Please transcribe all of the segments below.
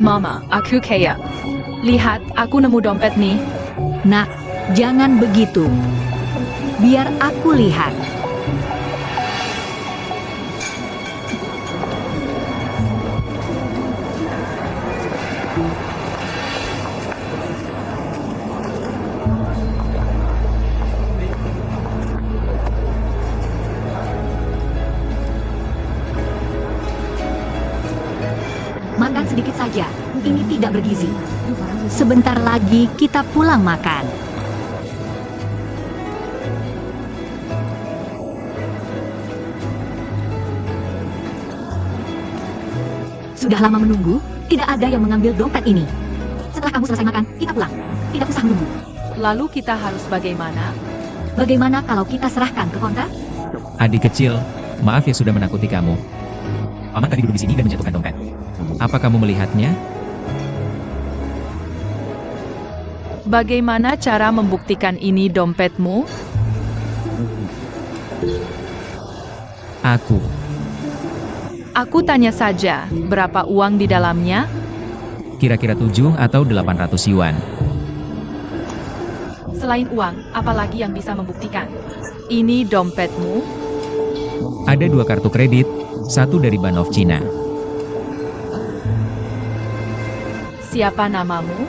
Mama, aku kaya. Lihat, aku nemu dompet nih. Nak, jangan begitu. Biar aku lihat. Makan sedikit saja, ini tidak bergizi. Sebentar lagi kita pulang makan. Sudah lama menunggu, tidak ada yang mengambil dompet ini. Setelah kamu selesai makan, kita pulang. Tidak usah menunggu. Lalu kita harus bagaimana? Bagaimana kalau kita serahkan ke konter? Adik kecil, maaf ya sudah menakuti kamu. Paman tadi duduk di sini dan menjatuhkan dompet. Apa kamu melihatnya? Bagaimana cara membuktikan ini dompetmu? Aku tanya saja, berapa uang di dalamnya? Kira-kira 7 atau 800 yuan. Selain uang, apalagi yang bisa membuktikan? Ini dompetmu? Ada 2 kartu kredit, 1 dari Bank of China. Siapa namamu?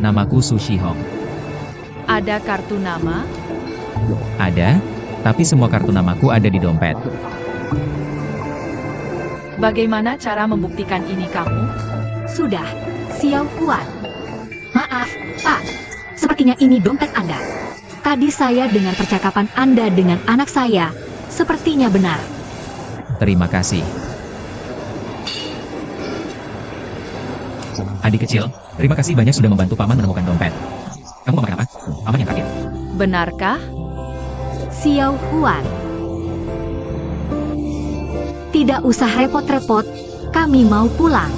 Namaku Su Shihong. Ada kartu nama? Ada, tapi semua kartu namaku ada di dompet. Bagaimana cara membuktikan ini kamu? Sudah, Xiao Huan. Maaf, Pak. Sepertinya ini dompet Anda. Tadi saya dengar percakapan Anda dengan anak saya. Sepertinya benar. Terima kasih. Adik kecil, terima kasih banyak sudah membantu Paman menemukan dompet. Kamu mau makan apa? Paman yang terakhir. Benarkah? Xiao Huan. Tidak usah repot-repot, kami mau pulang.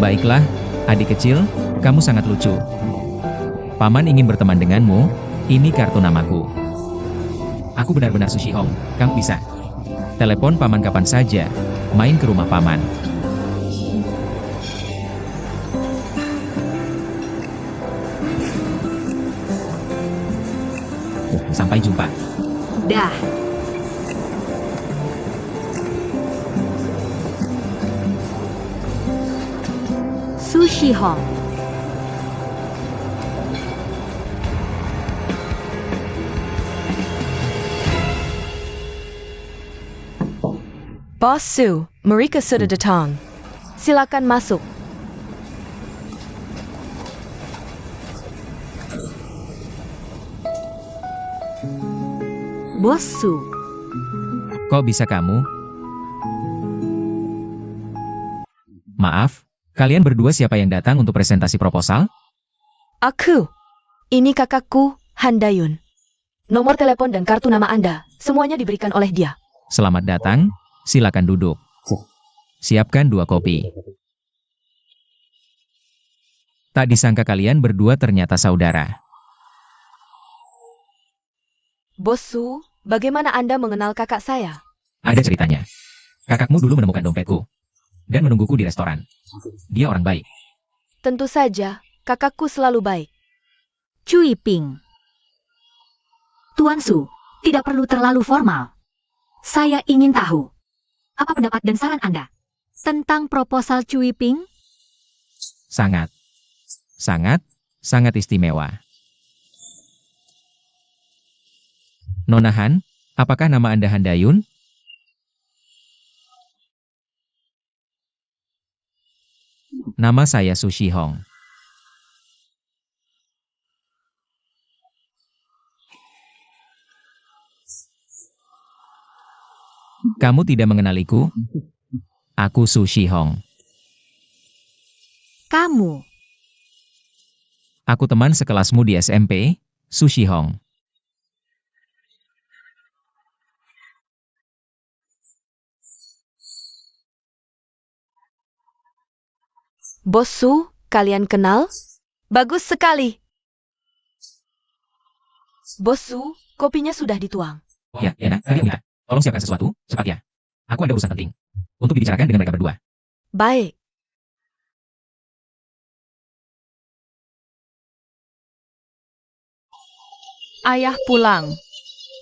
Baiklah, adik kecil, kamu sangat lucu. Paman ingin berteman denganmu, ini kartu namaku. Aku benar-benar Su Shihong, kamu bisa. Telepon Paman kapan saja, main ke rumah Paman. Sampai jumpa. Dah. Su Shihong. Bos Su, mereka sudah datang. Silakan masuk. Bos Su. Kok bisa kamu? Maaf, kalian berdua siapa yang datang untuk presentasi proposal? Aku. Ini kakakku, Han Dayun. Nomor telepon dan kartu nama Anda, semuanya diberikan oleh dia. Selamat datang, silakan duduk. Siapkan 2 kopi. Tak disangka kalian berdua ternyata saudara. Bos Su, bagaimana Anda mengenal kakak saya? Ada ceritanya. Kakakmu dulu menemukan dompetku dan menungguku di restoran. Dia orang baik. Tentu saja, kakakku selalu baik. Cui Ping. Tuan Su, tidak perlu terlalu formal. Saya ingin tahu, apa pendapat dan saran Anda tentang proposal Cui Ping? Sangat istimewa. Nona Han, apakah nama Anda Han Dayun? Nama saya Su Shihong. Kamu tidak mengenaliku? Aku Su Shihong. Kamu. Aku teman sekelasmu di SMP, Su Shihong. Bos Su, kalian kenal? Bagus sekali. Bos Su, kopinya sudah dituang. Ya, nak, tadi minta. Tolong siapkan sesuatu, cepat ya. Aku ada urusan penting. Untuk dibicarakan dengan mereka berdua. Baik. Ayah pulang.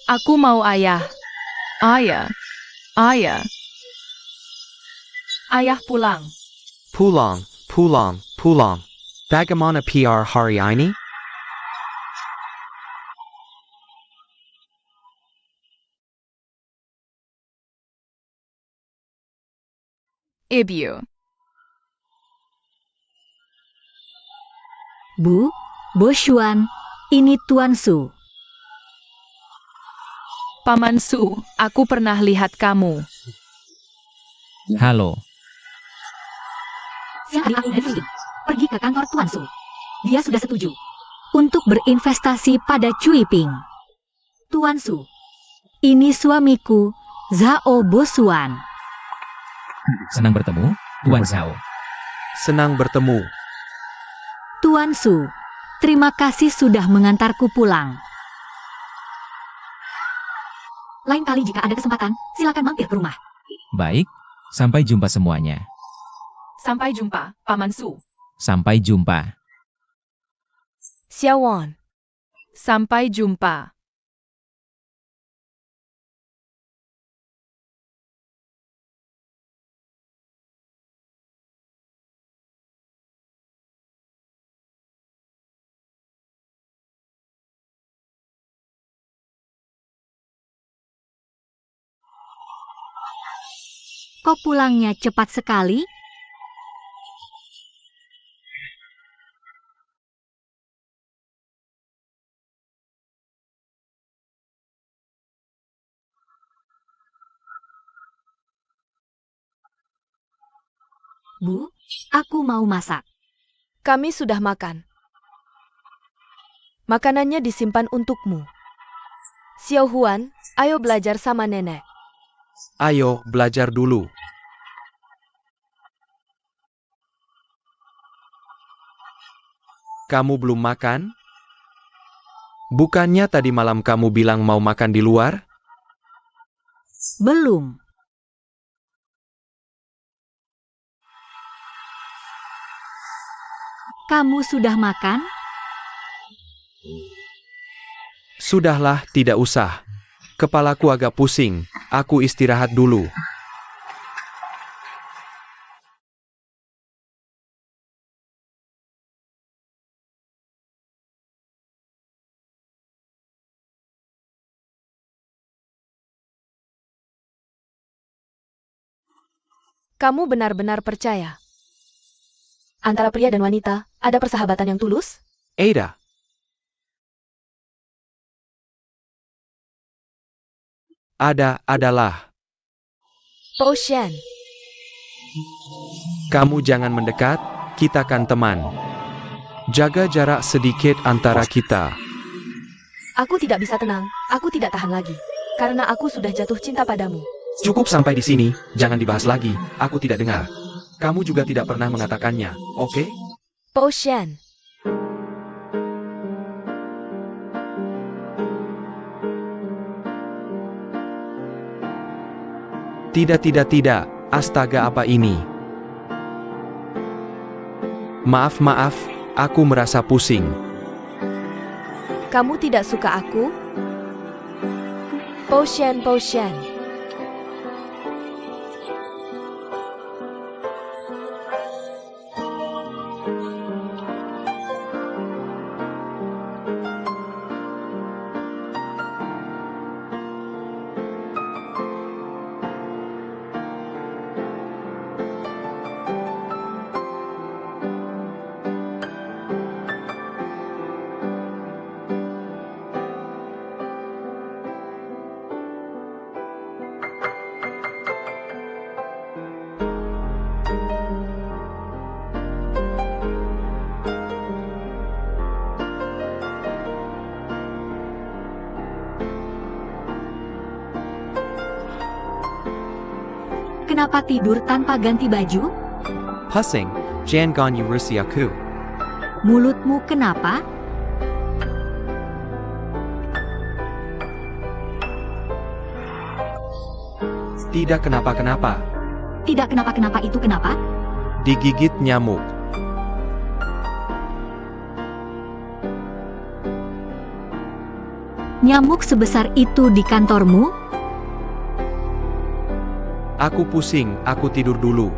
Aku mau ayah. Ayah. Ayah. Ayah pulang. Pulang, pulang, pulang. Bagaimana PR hari ini? Ibu. Bu, Boshuan, ini Tuan Su. Paman Su, aku pernah lihat kamu. Halo. Siang hari aku dan Fei pergi ke kantor Tuan Su. Dia sudah setuju untuk berinvestasi pada Cui Ping. Tuan Su, ini suamiku, Zhao Bosuan. Senang bertemu, Tuan Zhao. Senang bertemu. Tuan Su, terima kasih sudah mengantarku pulang. Lain kali jika ada kesempatan, silakan mampir ke rumah. Baik, sampai jumpa semuanya. Sampai jumpa, Paman Su. Sampai jumpa. Xiao Wan. Sampai jumpa. Kok pulangnya cepat sekali? Bu, aku mau masak. Kami sudah makan. Makanannya disimpan untukmu. Xiao Huan, ayo belajar sama nenek. Ayo, belajar dulu. Kamu belum makan? Bukannya tadi malam kamu bilang mau makan di luar? Belum. Kamu sudah makan? Sudahlah, tidak usah. Kepalaku agak pusing. Aku istirahat dulu. Kamu benar-benar percaya? Antara pria dan wanita, ada persahabatan yang tulus? Ada. Adalah. Po Shen, Kamu jangan mendekat, kita kan teman. Jaga jarak sedikit antara kita. aku tidak bisa tenang, aku tidak tahan lagi. Karena aku sudah jatuh cinta padamu. Cukup sampai di sini, jangan dibahas lagi. Aku tidak dengar. Kamu juga tidak pernah mengatakannya, oke? Po Shen, Tidak. Astaga, apa ini? Maaf, aku merasa pusing. kamu tidak suka aku? Po Shen. Kenapa tidur tanpa ganti baju? Pusing, jangan urusi aku. Mulutmu kenapa? Tidak kenapa-kenapa. Tidak kenapa-kenapa itu kenapa? Digigit nyamuk. nyamuk sebesar itu di kantormu? Aku pusing, aku tidur dulu.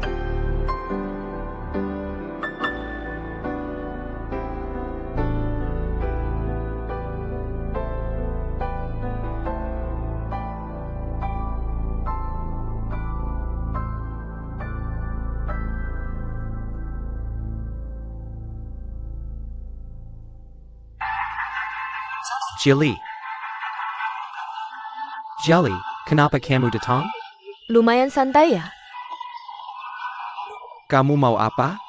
Jilly. Jelly, kenapa kamu datang? Lumayan santai ya? Kamu mau apa?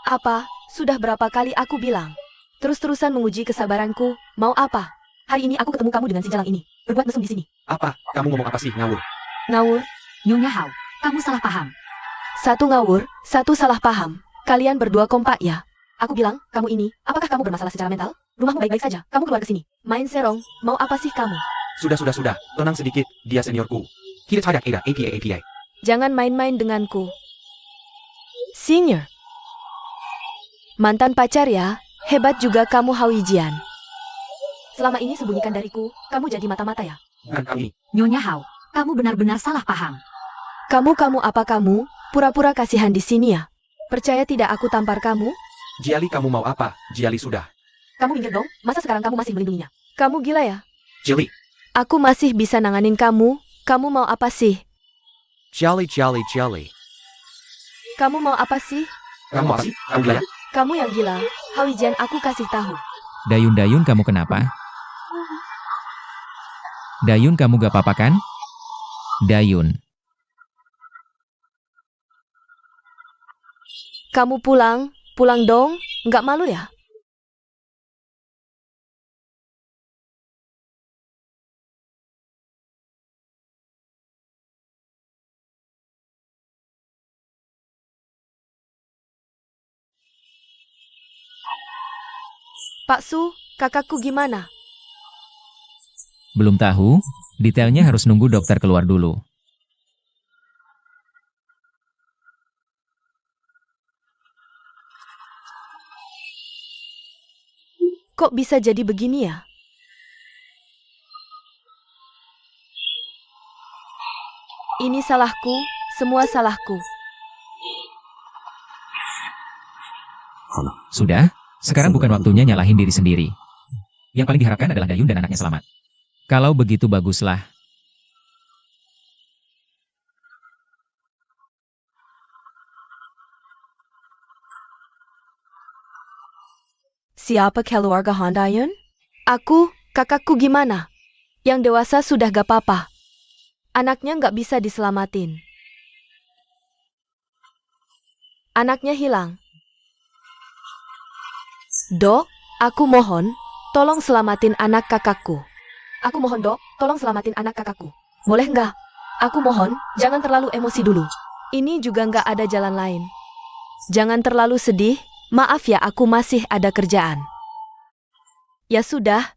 Apa? Sudah berapa kali aku bilang? Terus-terusan menguji kesabaranku. Mau apa? Hari ini aku ketemu kamu dengan si jalang ini. Berbuat mesum di sini. Apa? Kamu ngomong apa sih, ngawur? Ngawur? Nyonya Hao, kamu salah paham. Satu ngawur, satu salah paham. Kalian berdua kompak ya? Aku bilang, kamu ini, apakah kamu bermasalah secara mental? Rumahmu baik-baik saja, kamu keluar ke sini. Main serong, mau apa sih kamu? Sudah. Tenang sedikit, dia seniorku. Kita tidak ada APA. Jangan main-main denganku. Senior. Mantan pacar ya? Hebat juga kamu Hawijian. Selama ini sembunyikan dariku, kamu jadi mata-mata ya? Bukan kami. Nyonya Hao, kamu benar-benar salah paham. Kamu apa kamu? Pura-pura kasihan di sini ya? Percaya tidak aku tampar kamu? Jali, kamu mau apa? Jali sudah. Kamu minggir dong, masa sekarang kamu masih melindunginya? Kamu gila ya? Jali. Aku masih bisa nanganin kamu. Kamu mau apa sih? Jali. Kamu mau apa sih? Kamu apa sih? Kamu gila ya? Kamu yang gila. Hawijian aku kasih tahu. Dayun, kamu kenapa? Dayun, kamu gak apa-apa kan? Dayun. Kamu pulang dong. Nggak malu ya? Pak Su, kakakku gimana? Belum tahu, detailnya harus nunggu dokter keluar dulu. Kok bisa jadi begini ya? Ini salahku, semua salahku. Sudah, sekarang bukan waktunya nyalahin diri sendiri. Yang paling diharapkan adalah Dayun dan anaknya selamat. Kalau begitu baguslah. Siapa keluarga Handayun? Aku, kakakku gimana? Yang dewasa sudah gak apa-apa. Anaknya nggak bisa diselamatin. Anaknya hilang. Dok, aku mohon, tolong selamatin anak kakakku. Aku mohon dok, tolong selamatin anak kakakku. Boleh nggak? Aku mohon, jangan terlalu emosi dulu. Ini juga nggak ada jalan lain. Jangan terlalu sedih, maaf ya aku masih ada kerjaan. Ya sudah.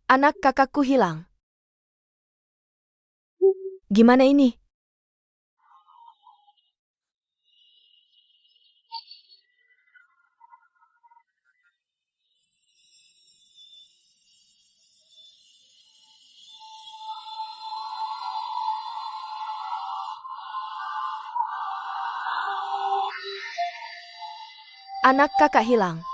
Anak kakakku hilang. Gimana ini? Anak kakak hilang.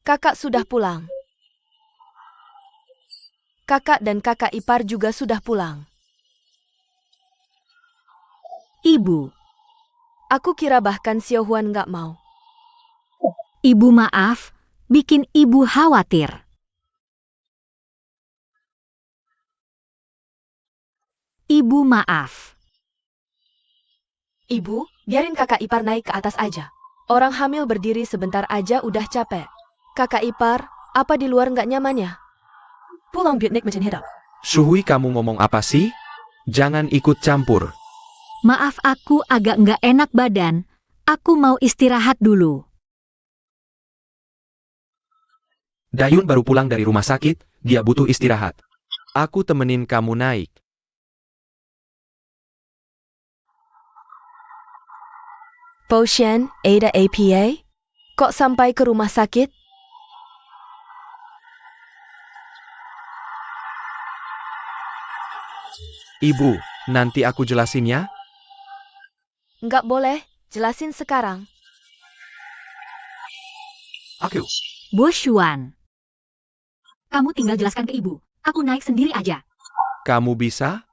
Kakak sudah pulang. Kakak dan kakak ipar juga sudah pulang. Ibu. Aku kira bahkan Xiao Huan nggak mau. Ibu maaf, bikin ibu khawatir. Ibu maaf. Ibu, biarin kakak ipar naik ke atas aja. Orang hamil berdiri sebentar aja udah capek. Kakak ipar, apa di luar nggak nyaman ya? Pulang Biut Nik macam hedap. Shuhui, kamu ngomong apa sih? Jangan ikut campur. Maaf, aku agak nggak enak badan. Aku mau istirahat dulu. Dayun baru pulang dari rumah sakit, dia butuh istirahat. Aku temenin kamu naik. Posien, Ada APA? Kok sampai ke rumah sakit? Ibu, nanti aku jelasin ya. Nggak boleh, jelasin sekarang. Aku. Bos Xuan. Kamu tinggal jelaskan ke ibu. Aku naik sendiri aja. Kamu bisa?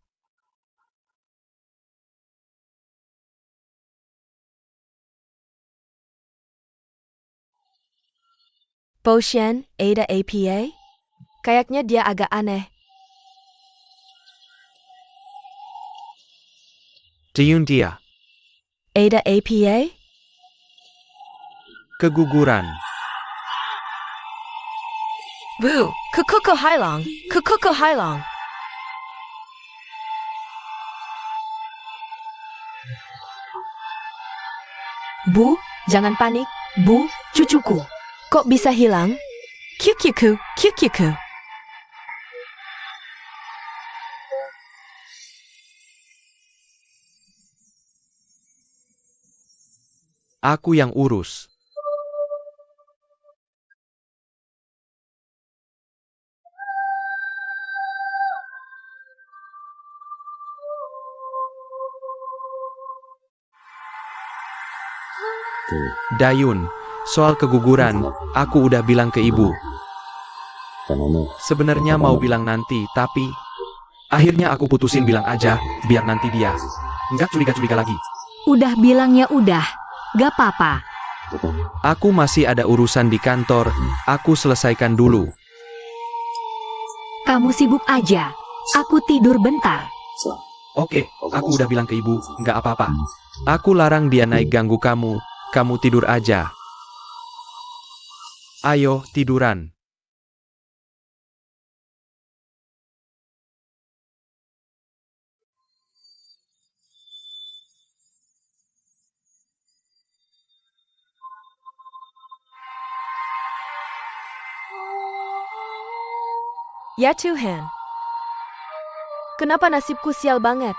Posien, Ada APA? Kayaknya dia agak aneh. Dayun dia. Ada APA? Keguguran. Bu, Kukuko Hailong, Kukuko Hailong. Bu, jangan panik. Bu, cucuku. Kok bisa hilang? Kyukyuku, Kyukyuku. Aku yang urus. Dayun, soal keguguran, aku udah bilang ke ibu. Sebenarnya mau bilang nanti, tapi akhirnya aku putusin bilang aja, biar nanti dia nggak curiga-curiga lagi. Udah bilang ya udah. Gak apa-apa. Aku masih ada urusan di kantor, aku selesaikan dulu. Kamu sibuk aja. Aku tidur bentar. Oke, aku udah bilang ke ibu, nggak apa-apa. Aku larang dia naik ganggu kamu, kamu tidur aja. Ayo, tiduran. Ya Tuhan. Kenapa nasibku sial banget?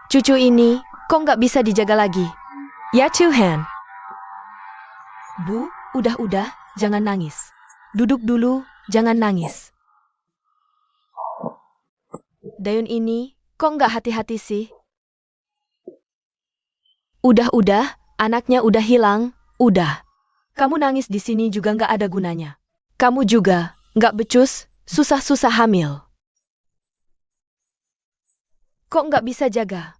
Cucu ini, kok nggak bisa dijaga lagi? Ya Tuhan. Bu, udah, jangan nangis. Duduk dulu, jangan nangis. Dayun ini, kok nggak hati-hati sih? Udah, anaknya udah hilang, udah. Kamu nangis di sini juga nggak ada gunanya. Kamu juga, nggak becus, susah-susah hamil. Kok nggak bisa jaga?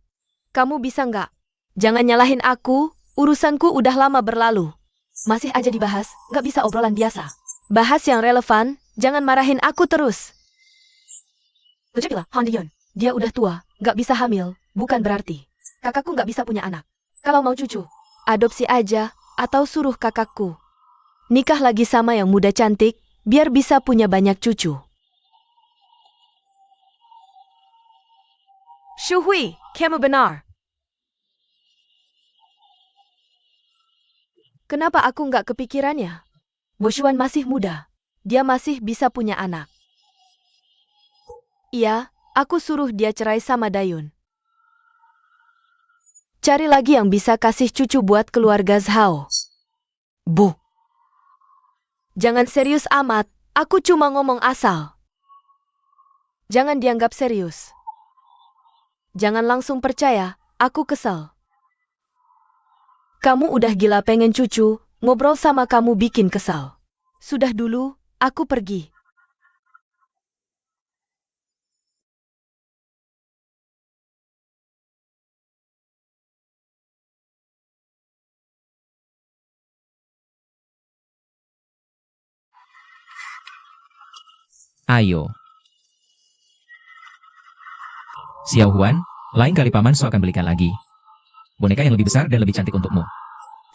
Kamu bisa nggak? Jangan nyalahin aku, urusanku udah lama berlalu. Masih aja dibahas, nggak bisa obrolan biasa. Bahas yang relevan, jangan marahin aku terus. Begitulah, Han Dion. Dia udah tua, nggak bisa hamil, bukan berarti kakakku nggak bisa punya anak. Kalau mau cucu, adopsi aja, atau suruh kakakku nikah lagi sama yang muda cantik, biar bisa punya banyak cucu. Shuhui, kamu benar. Kenapa aku nggak kepikirannya? Boshuan masih muda. Dia masih bisa punya anak. Iya, aku suruh dia cerai sama Dayun. Cari lagi yang bisa kasih cucu buat keluarga Zhao. Bu. Jangan serius amat, aku cuma ngomong asal. Jangan dianggap serius. Jangan langsung percaya, aku kesel. Kamu udah gila pengen cucu, ngobrol sama kamu bikin kesal. Sudah dulu, aku pergi. Ayo. Xiao Huan, lain kali paman so akan belikan lagi. boneka yang lebih besar dan lebih cantik untukmu.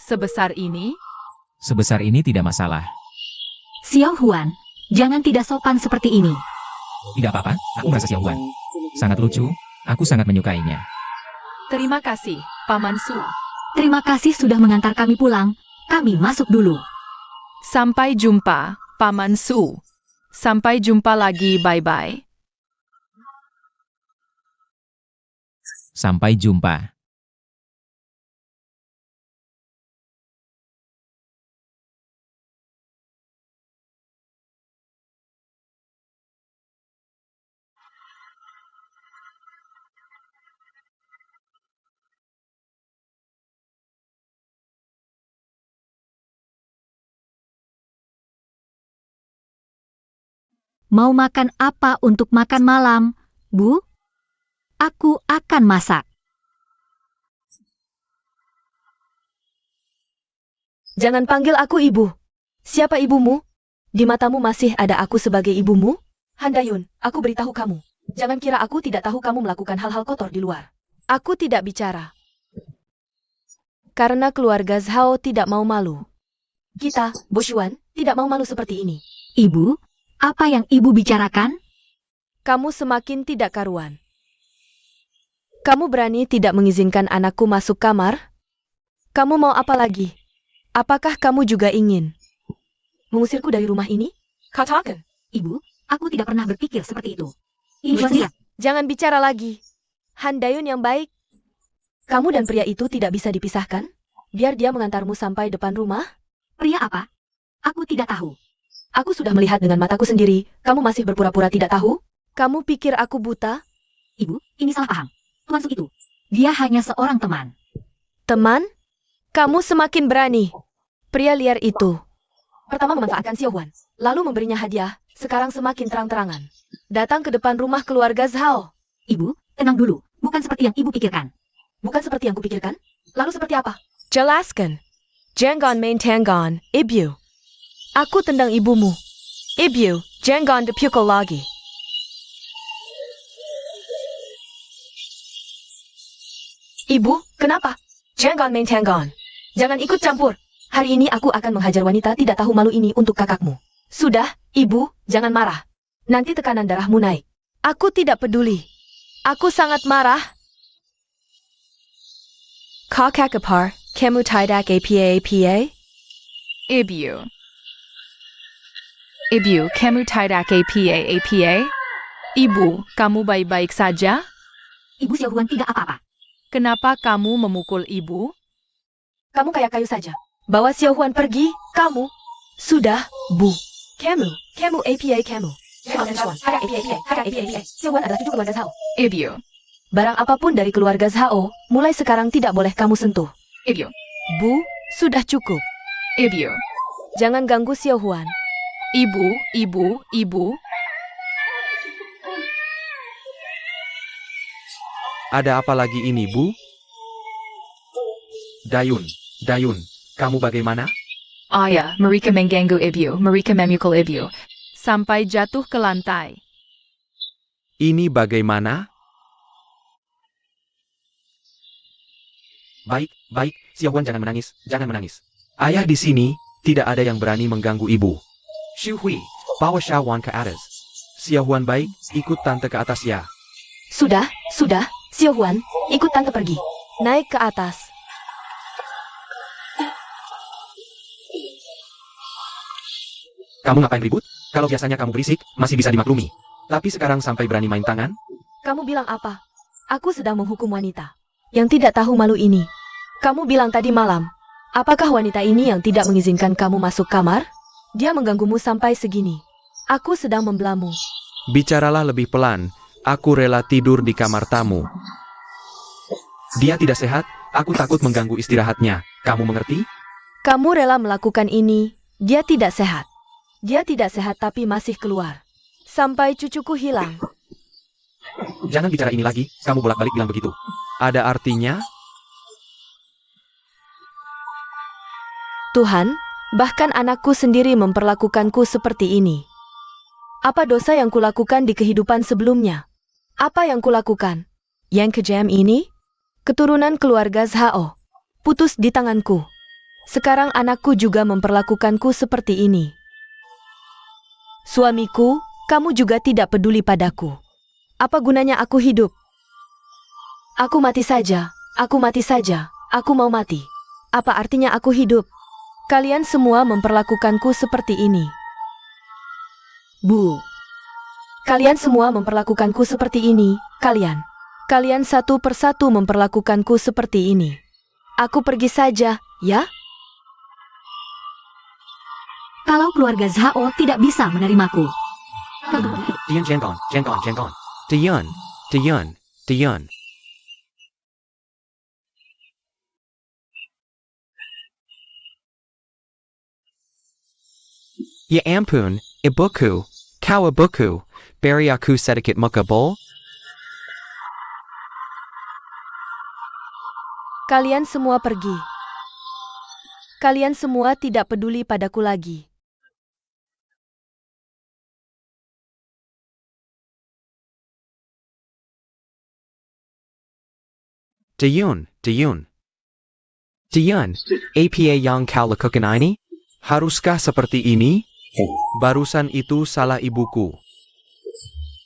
Sebesar ini? Sebesar ini tidak masalah. Xiao Huan, jangan tidak sopan seperti ini. Tidak apa-apa, aku merasa Xiao Huan. Sangat lucu, aku sangat menyukainya. Terima kasih, Paman Su. Terima kasih sudah mengantar kami pulang. Kami masuk dulu. Sampai jumpa, Paman Su. Sampai jumpa lagi, bye-bye. Sampai jumpa. Mau makan apa untuk makan malam, Bu? Aku akan masak. Jangan panggil aku ibu. Siapa ibumu? Di matamu masih ada aku sebagai ibumu? Handayun, aku beritahu kamu. Jangan kira aku tidak tahu kamu melakukan hal-hal kotor di luar. Aku tidak bicara. Karena keluarga Zhao tidak mau malu. Kita, Boshuan, tidak mau malu seperti ini. Ibu, apa yang ibu bicarakan? Kamu semakin tidak karuan. Kamu berani tidak mengizinkan anakku masuk kamar? Kamu mau apa lagi? Apakah kamu juga ingin mengusirku dari rumah ini? Katakan. Ibu, aku tidak pernah berpikir seperti itu. Jangan bicara lagi. Handayun yang baik. Kamu dan pria itu tidak bisa dipisahkan? Biar dia mengantarmu sampai depan rumah? Pria apa? Aku tidak tahu. Aku sudah melihat dengan mataku sendiri. Kamu masih berpura-pura tidak tahu? Kamu pikir aku buta? Ibu, ini salah paham. Tuan Su itu, dia hanya seorang teman. Teman? Kamu semakin berani. Pria liar itu pertama memanfaatkan Xiao Huan, lalu memberinya hadiah, sekarang semakin terang-terangan datang ke depan rumah keluarga Zhao. Ibu, tenang dulu. Bukan seperti yang ibu pikirkan. Bukan seperti yang kupikirkan? Lalu seperti apa? Jelaskan. Jangan main tanggon, ibu. Aku tendang ibumu. Ibu, jangan dipukul lagi. Ibu, kenapa? Jangan main tanggon. Jangan ikut campur. Hari ini aku akan menghajar wanita tidak tahu malu ini untuk kakakmu. Sudah, ibu, jangan marah. Nanti tekanan darahmu naik. Aku tidak peduli. Aku sangat marah. Kakakapar, kamu tidak apa-apa? Ibu. Ibu, kamu tidak apa-apa? Ibu, kamu baik-baik saja? Ibu Xiao Huan tidak apa-apa. Kenapa kamu memukul ibu? Kamu kayak kayu saja. Bawa Xiao Huan pergi, kamu. Sudah, Bu. Kamu apa kamu. Xiao Huan adalah cucu keluarga Zhao. Ibu. Barang apapun dari keluarga Zhao, mulai sekarang tidak boleh kamu sentuh. Ibu. Bu, sudah cukup. Ibu. Jangan ganggu Xiao Huan. Ibu. Ada apa lagi ini, Bu? Dayun, kamu bagaimana? Ayah, mereka mengganggu ibu, mereka memukul ibu. Sampai jatuh ke lantai. Ini bagaimana? Baik, Xiao Huan jangan menangis. Ayah di sini, tidak ada yang berani mengganggu ibu. Xu Hui, bawa Xiao Huan ke atas. Xiao Huan baik, ikut tante ke atas ya. Sudah, Xiao Huan, ikut tante pergi. Naik ke atas. Kamu ngapain ribut? Kalau biasanya kamu berisik, masih bisa dimaklumi. Tapi sekarang sampai berani main tangan? Kamu bilang apa? Aku sedang menghukum wanita yang tidak tahu malu ini. Kamu bilang tadi malam, apakah wanita ini yang tidak mengizinkan kamu masuk kamar? Dia mengganggumu sampai segini. Aku sedang membelamu. Bicaralah lebih pelan. Aku rela tidur di kamar tamu. Dia tidak sehat, aku takut mengganggu istirahatnya. Kamu mengerti? Kamu rela melakukan ini, dia tidak sehat. Dia tidak sehat tapi masih keluar. Sampai cucuku hilang. Jangan bicara ini lagi, kamu bolak-balik bilang begitu. Ada artinya? Tuhan, bahkan anakku sendiri memperlakukanku seperti ini. Apa dosa yang kulakukan di kehidupan sebelumnya? Apa yang kulakukan? Yang kejam ini? Keturunan keluarga Zhao putus di tanganku. Sekarang anakku juga memperlakukanku seperti ini. Suamiku, kamu juga tidak peduli padaku. Apa gunanya aku hidup? Aku mati saja, aku mati saja, aku mau mati. Apa artinya aku hidup? Kalian semua memperlakukanku seperti ini. Bu. Kalian semua memperlakukanku seperti ini, kalian. Kalian satu persatu memperlakukanku seperti ini. Aku pergi saja, ya? Kalau keluarga Zhao tidak bisa menerimaku. Dian Jiangon, Jiangon, Jiangon. Dian, Dian, Dian. Ya ampun, ibuku, kau ibuku, beri aku sedikit muka bol? Kalian semua pergi. Kalian semua tidak peduli padaku lagi. Dian, Dian. Dian, apa yang kau lakukan ini? Haruskah seperti ini? Barusan itu salah ibuku.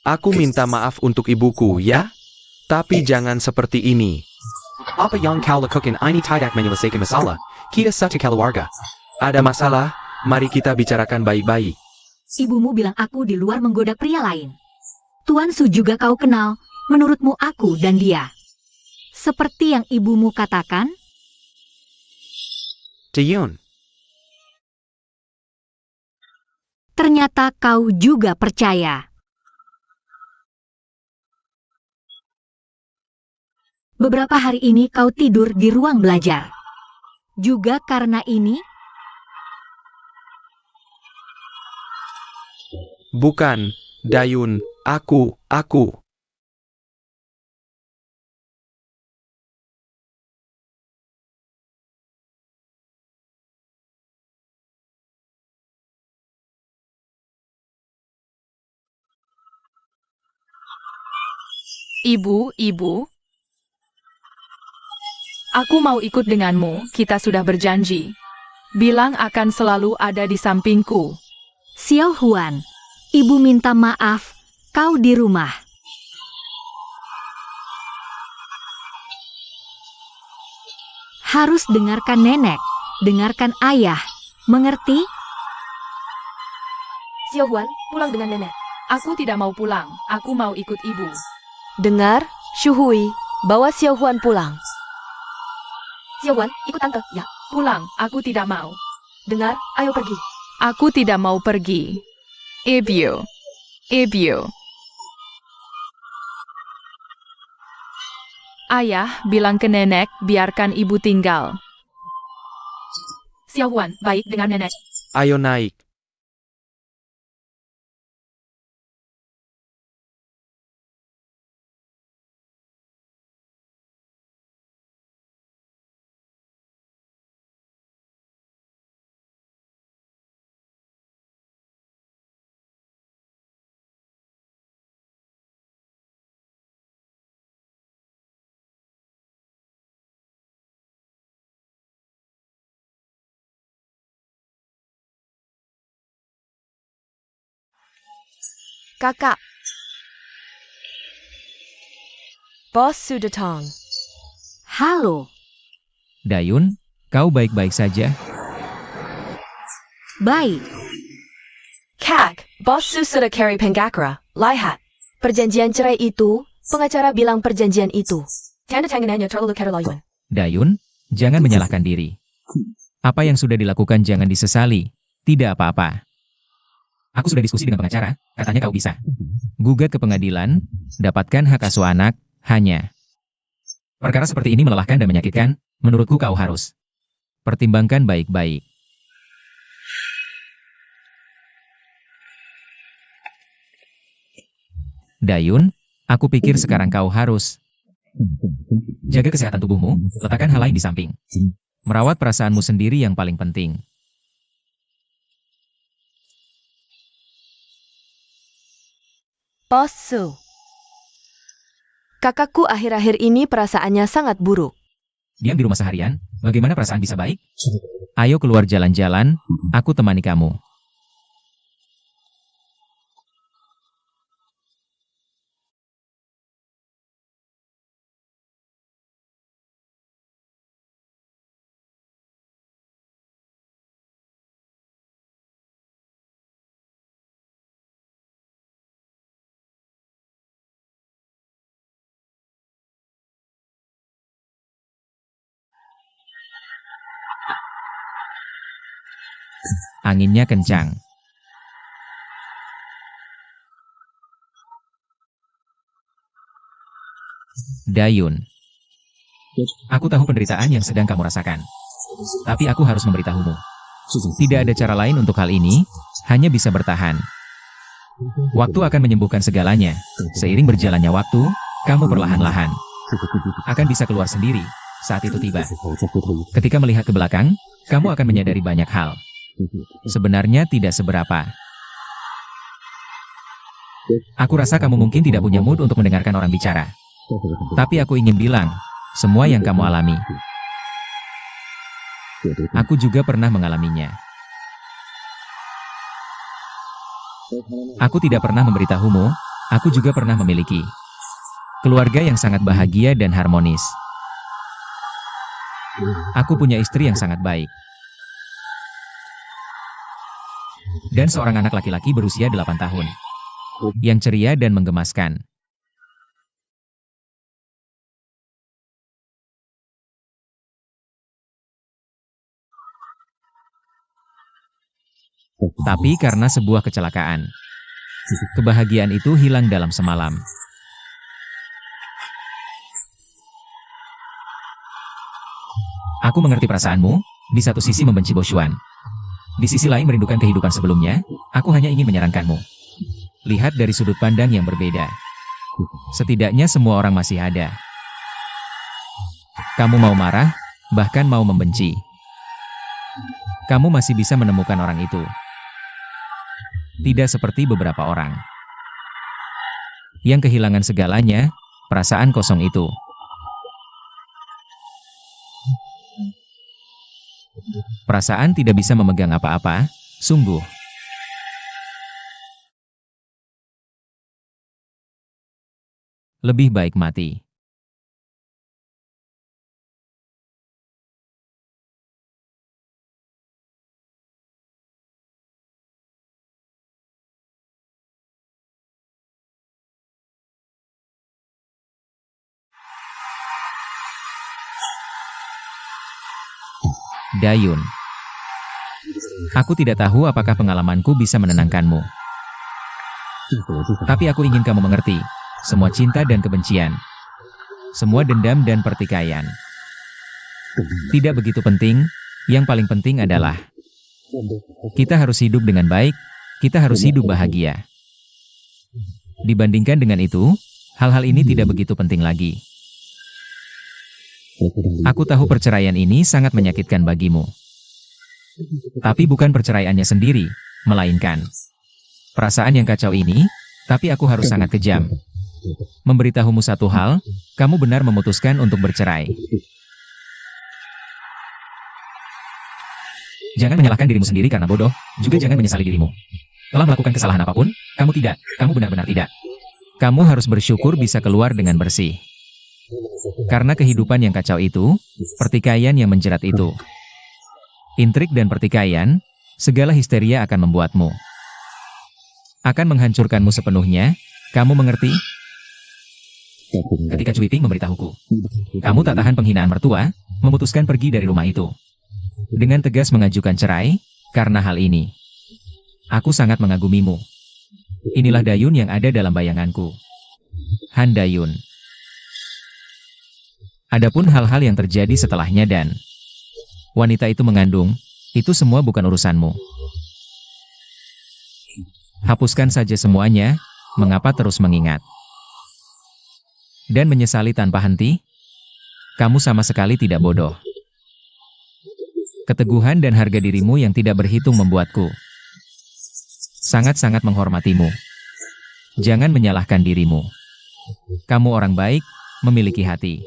Aku minta maaf untuk ibuku, ya? Tapi jangan seperti ini. Apa yang kau lakukan ini tidak menyelesaikan masalah. Kita satu keluarga. Ada masalah, mari kita bicarakan baik-baik. Ibumu bilang aku di luar menggoda pria lain. Tuan Su juga kau kenal, menurutmu aku dan dia. Seperti yang ibumu katakan? Dian, Ternyata kau juga percaya. Beberapa hari ini kau tidur di ruang belajar. Juga karena ini, bukan, Dayun, aku. Ibu. Aku mau ikut denganmu, kita sudah berjanji. Bilang akan selalu ada di sampingku. Xiao Huan, ibu minta maaf, kau di rumah. Harus dengarkan nenek, dengarkan ayah, mengerti? Xiao Huan, pulang dengan nenek. Aku tidak mau pulang, aku mau ikut ibu. Dengar, Shu Hui, bawa Xiao Huan pulang. Xiao Huan, ikut tante, ya. Pulang, aku tidak mau. Dengar, ayo pergi. Aku tidak mau pergi. Ibu. Ayah, bilang ke nenek, biarkan ibu tinggal. Xiao Huan, baik dengan nenek. Ayo naik. Kakak. Bos Su datang. Halo, Dayun, kau baik-baik saja? baik. Kak, Bos Su sudah carry Pengakra, lihat. Perjanjian cerai itu, pengacara bilang perjanjian itu. Tanda tangannya terlalu keterlaluan. Dayun, jangan menyalahkan diri. Apa yang sudah dilakukan jangan disesali. Tidak apa-apa. Aku sudah diskusi dengan pengacara, katanya kau bisa. Gugat ke pengadilan, dapatkan hak asuh anak, hanya. Perkara seperti ini melelahkan dan menyakitkan, menurutku kau harus. Pertimbangkan baik-baik. Dayun, aku pikir sekarang kau harus jaga kesehatan tubuhmu, letakkan hal lain di samping. Merawat perasaanmu sendiri yang paling penting. Bos Su. Kakakku akhir-akhir ini perasaannya sangat buruk. Diam di rumah seharian, bagaimana perasaan bisa baik? Ayo keluar jalan-jalan, aku temani kamu. Anginnya kencang. Dayun. Aku tahu penderitaan yang sedang kamu rasakan. Tapi aku harus memberitahumu. Tidak ada cara lain untuk hal ini, hanya bisa bertahan. Waktu akan menyembuhkan segalanya. Seiring berjalannya waktu, kamu perlahan-lahan akan bisa keluar sendiri saat itu tiba. Ketika melihat ke belakang, kamu akan menyadari banyak hal. Sebenarnya tidak seberapa. Aku rasa kamu mungkin tidak punya mood untuk mendengarkan orang bicara. Tapi aku ingin bilang, semua yang kamu alami, aku juga pernah mengalaminya. Aku tidak pernah memberitahumu, aku juga pernah memiliki keluarga yang sangat bahagia dan harmonis. Aku punya istri yang sangat baik. Dan seorang anak laki-laki berusia 8 tahun. Yang ceria dan menggemaskan. Tapi karena sebuah kecelakaan, kebahagiaan itu hilang dalam semalam. Aku mengerti perasaanmu, di satu sisi membenci Boshuan. Di sisi lain merindukan kehidupan sebelumnya, aku hanya ingin menyarankanmu. Lihat dari sudut pandang yang berbeda. Setidaknya semua orang masih ada. Kamu mau marah, bahkan mau membenci. Kamu masih bisa menemukan orang itu. Tidak seperti beberapa orang yang kehilangan segalanya, perasaan kosong itu. Perasaan tidak bisa memegang apa-apa, sungguh. Lebih baik mati. Dayun. Aku tidak tahu apakah pengalamanku bisa menenangkanmu. Tapi aku ingin kamu mengerti. Semua cinta dan kebencian. Semua dendam dan pertikaian. Tidak begitu penting. Yang paling penting adalah kita harus hidup dengan baik. Kita harus hidup bahagia. Dibandingkan dengan itu, hal-hal ini tidak begitu penting lagi. Aku tahu perceraian ini sangat menyakitkan bagimu. Tapi bukan perceraiannya sendiri, melainkan perasaan yang kacau ini, tapi aku harus sangat kejam. Memberitahumu satu hal, kamu benar memutuskan untuk bercerai. Jangan menyalahkan dirimu sendiri karena bodoh, juga jangan menyesali dirimu. Telah melakukan kesalahan apapun, kamu tidak, kamu benar-benar tidak. Kamu harus bersyukur bisa keluar dengan bersih. Karena kehidupan yang kacau itu, pertikaian yang menjerat itu. Intrik dan pertikaian, segala histeria akan membuatmu. Akan menghancurkanmu sepenuhnya, kamu mengerti? Ketika Cui Ping memberitahuku, kamu tak tahan penghinaan mertua, memutuskan pergi dari rumah itu. Dengan tegas mengajukan cerai, karena hal ini. Aku sangat mengagumimu. Inilah Dayun yang ada dalam bayanganku. Han Dayun. Adapun hal-hal yang terjadi setelahnya dan wanita itu mengandung, itu semua bukan urusanmu. Hapuskan saja semuanya, mengapa terus mengingat? Dan menyesali tanpa henti? Kamu sama sekali tidak bodoh. Keteguhan dan harga dirimu yang tidak berhitung membuatku sangat-sangat menghormatimu. Jangan menyalahkan dirimu. Kamu orang baik, memiliki hati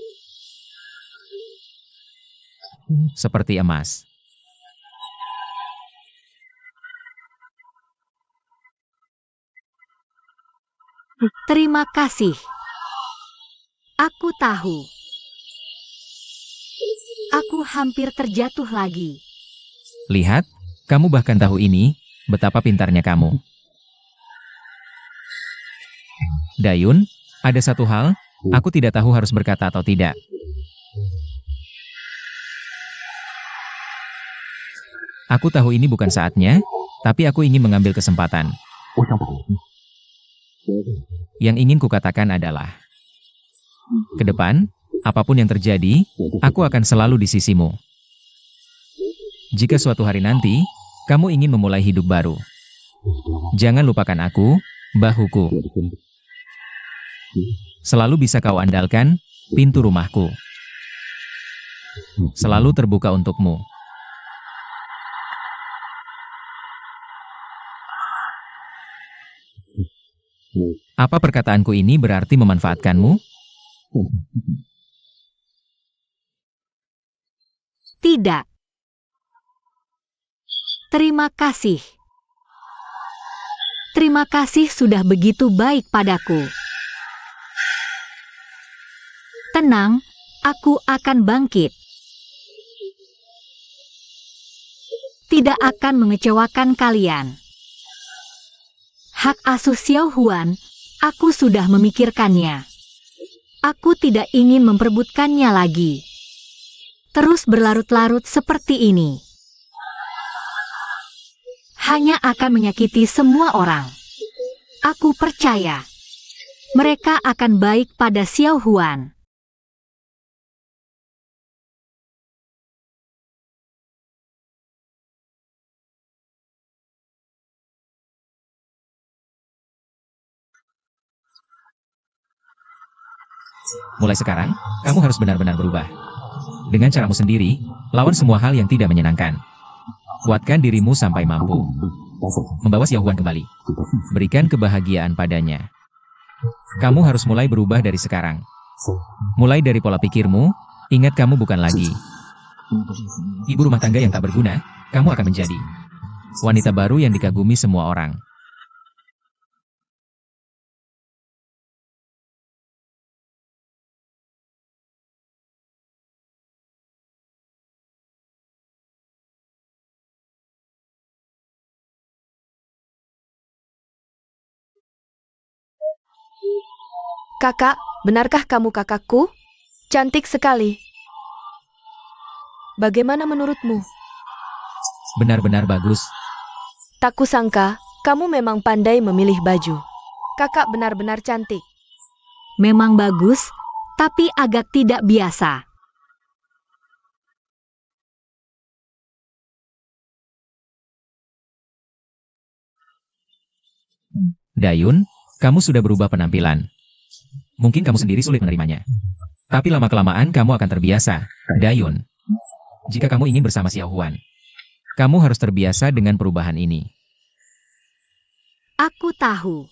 seperti emas. Terima kasih. Aku tahu. Aku hampir terjatuh lagi. Lihat, kamu bahkan tahu ini, betapa pintarnya kamu. Dayun, ada satu hal, aku tidak tahu harus berkata atau tidak. Aku tahu ini bukan saatnya, tapi aku ingin mengambil kesempatan. Yang ingin kukatakan adalah, ke depan, apapun yang terjadi, aku akan selalu di sisimu. Jika suatu hari nanti, kamu ingin memulai hidup baru, jangan lupakan aku, bahuku. Selalu bisa kau andalkan, pintu rumahku selalu terbuka untukmu. Apa perkataanku ini berarti memanfaatkanmu? Tidak. Terima kasih. Terima kasih sudah begitu baik padaku. Tenang, aku akan bangkit. Tidak akan mengecewakan kalian. Hak asuh Xiao Huan, aku sudah memikirkannya. Aku tidak ingin memperebutkannya lagi. Terus berlarut-larut seperti ini hanya akan menyakiti semua orang. Aku percaya mereka akan baik pada Xiao Huan. Mulai sekarang, kamu harus benar-benar berubah. Dengan caramu sendiri, lawan semua hal yang tidak menyenangkan. Kuatkan dirimu sampai mampu. Membawa Xiao Huan kembali. Berikan kebahagiaan padanya. Kamu harus mulai berubah dari sekarang. Mulai dari pola pikirmu, ingat kamu bukan lagi ibu rumah tangga yang tak berguna, kamu akan menjadi wanita baru yang dikagumi semua orang. Kakak, benarkah kamu kakakku? Cantik sekali. Bagaimana menurutmu? Benar-benar bagus. Tak kusangka, kamu memang pandai memilih baju. Kakak benar-benar cantik. Memang bagus, tapi agak tidak biasa. Dayun, kamu sudah berubah penampilan. Mungkin kamu sendiri sulit menerimanya. Tapi lama-kelamaan kamu akan terbiasa, Dayun. Jika kamu ingin bersama Xiao Huan, kamu harus terbiasa dengan perubahan ini. Aku tahu.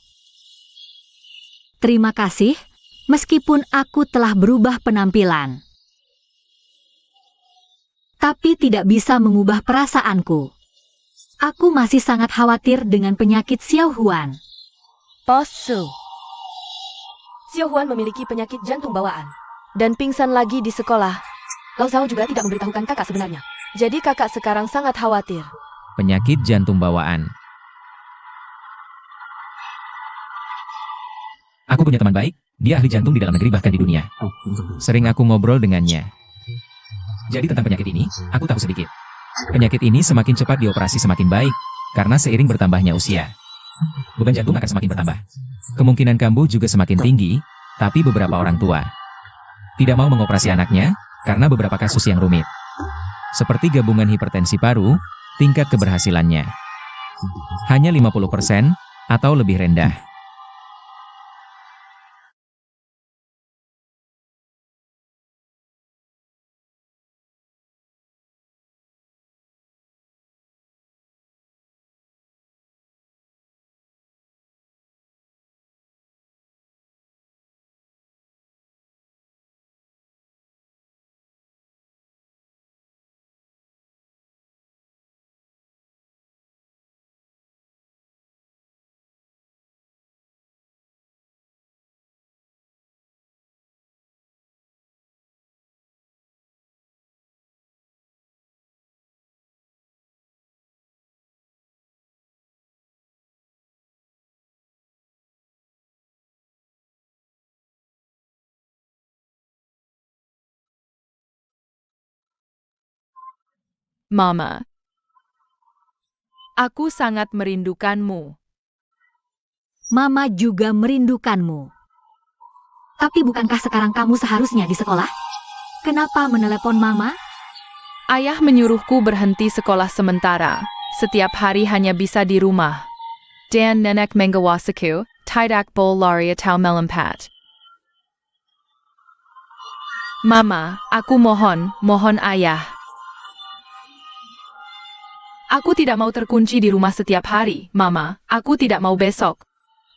Terima kasih, meskipun aku telah berubah penampilan. Tapi tidak bisa mengubah perasaanku. Aku masih sangat khawatir dengan penyakit Xiao Huan. Posu. Xiao Huan memiliki penyakit jantung bawaan. Dan pingsan lagi di sekolah. Lao Zhao juga tidak memberitahukan kakak sebenarnya. Jadi kakak sekarang sangat khawatir. Penyakit jantung bawaan. Aku punya teman baik, dia ahli jantung di dalam negeri bahkan di dunia. Sering aku ngobrol dengannya. Jadi tentang penyakit ini, aku tahu sedikit. Penyakit ini semakin cepat dioperasi semakin baik, karena seiring bertambahnya usia. Beban jantung akan semakin bertambah. Kemungkinan kambuh juga semakin tinggi, tapi beberapa orang tua tidak mau mengoperasi anaknya, karena beberapa kasus yang rumit. Seperti gabungan hipertensi paru, tingkat keberhasilannya hanya 50% atau lebih rendah. Mama. Aku sangat merindukanmu. Mama juga merindukanmu. Tapi bukankah sekarang kamu seharusnya di sekolah? Kenapa menelepon Mama? Ayah menyuruhku berhenti sekolah sementara. Setiap hari hanya bisa di rumah. Dan nenek menggawasaku, tidak bol lari atau melempat. Mama, aku mohon ayah. Aku tidak mau terkunci di rumah setiap hari, Mama. Aku tidak mau besok.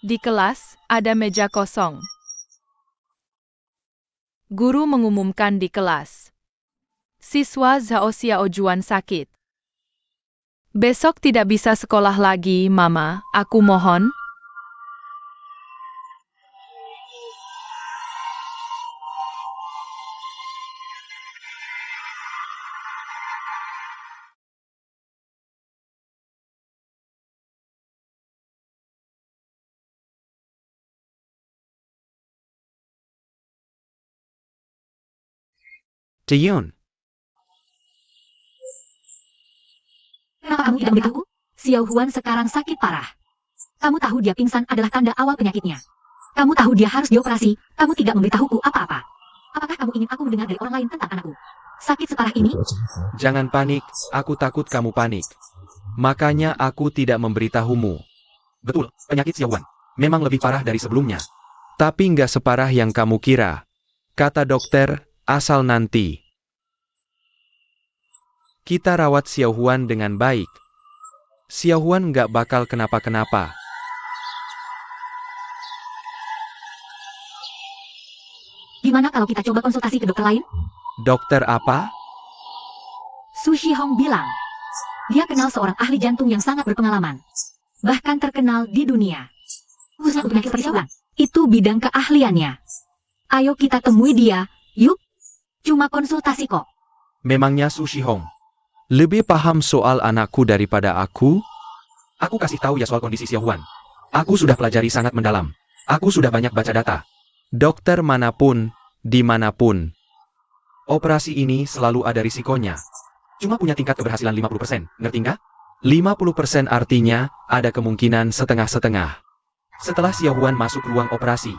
Di kelas, ada meja kosong. Guru mengumumkan di kelas. Siswa Zhao Xiaojuan sakit. Besok tidak bisa sekolah lagi, Mama. Aku mohon. Taeyun, Kenapa kamu tidak memberitahu? Xiao Huan sekarang sakit parah. Kamu tahu dia pingsan adalah tanda awal penyakitnya. Kamu tahu dia harus dioperasi. Kamu tidak memberitahuku apa-apa. Apakah kamu ingin aku mendengar dari orang lain tentang anakku? Sakit separah ini? jangan panik, aku takut kamu panik. Makanya aku tidak memberitahumu. Betul, penyakit Xiaowan memang lebih parah dari sebelumnya. Tapi nggak separah yang kamu kira. Kata dokter, asal nanti kita rawat Xiaohuan dengan baik, Xiaohuan nggak bakal kenapa-kenapa. Gimana kalau kita coba konsultasi ke dokter lain? Dokter apa? Su Shihong bilang. Dia kenal seorang ahli jantung yang sangat berpengalaman. Bahkan terkenal di dunia. Khususnya untuk penyakit seperti Xiaowan. Itu bidang keahliannya. Ayo kita temui dia, yuk. Cuma konsultasi kok. Memangnya Su Shihong lebih paham soal anakku daripada aku? Aku kasih tahu ya soal kondisi Xiaohuan. Aku sudah pelajari sangat mendalam. Aku sudah banyak baca data. Dokter manapun, dimanapun, operasi ini selalu ada risikonya. Cuma punya tingkat keberhasilan 50%, ngerti nggak? 50% artinya, ada kemungkinan setengah-setengah. Setelah Xiaohuan masuk ruang operasi,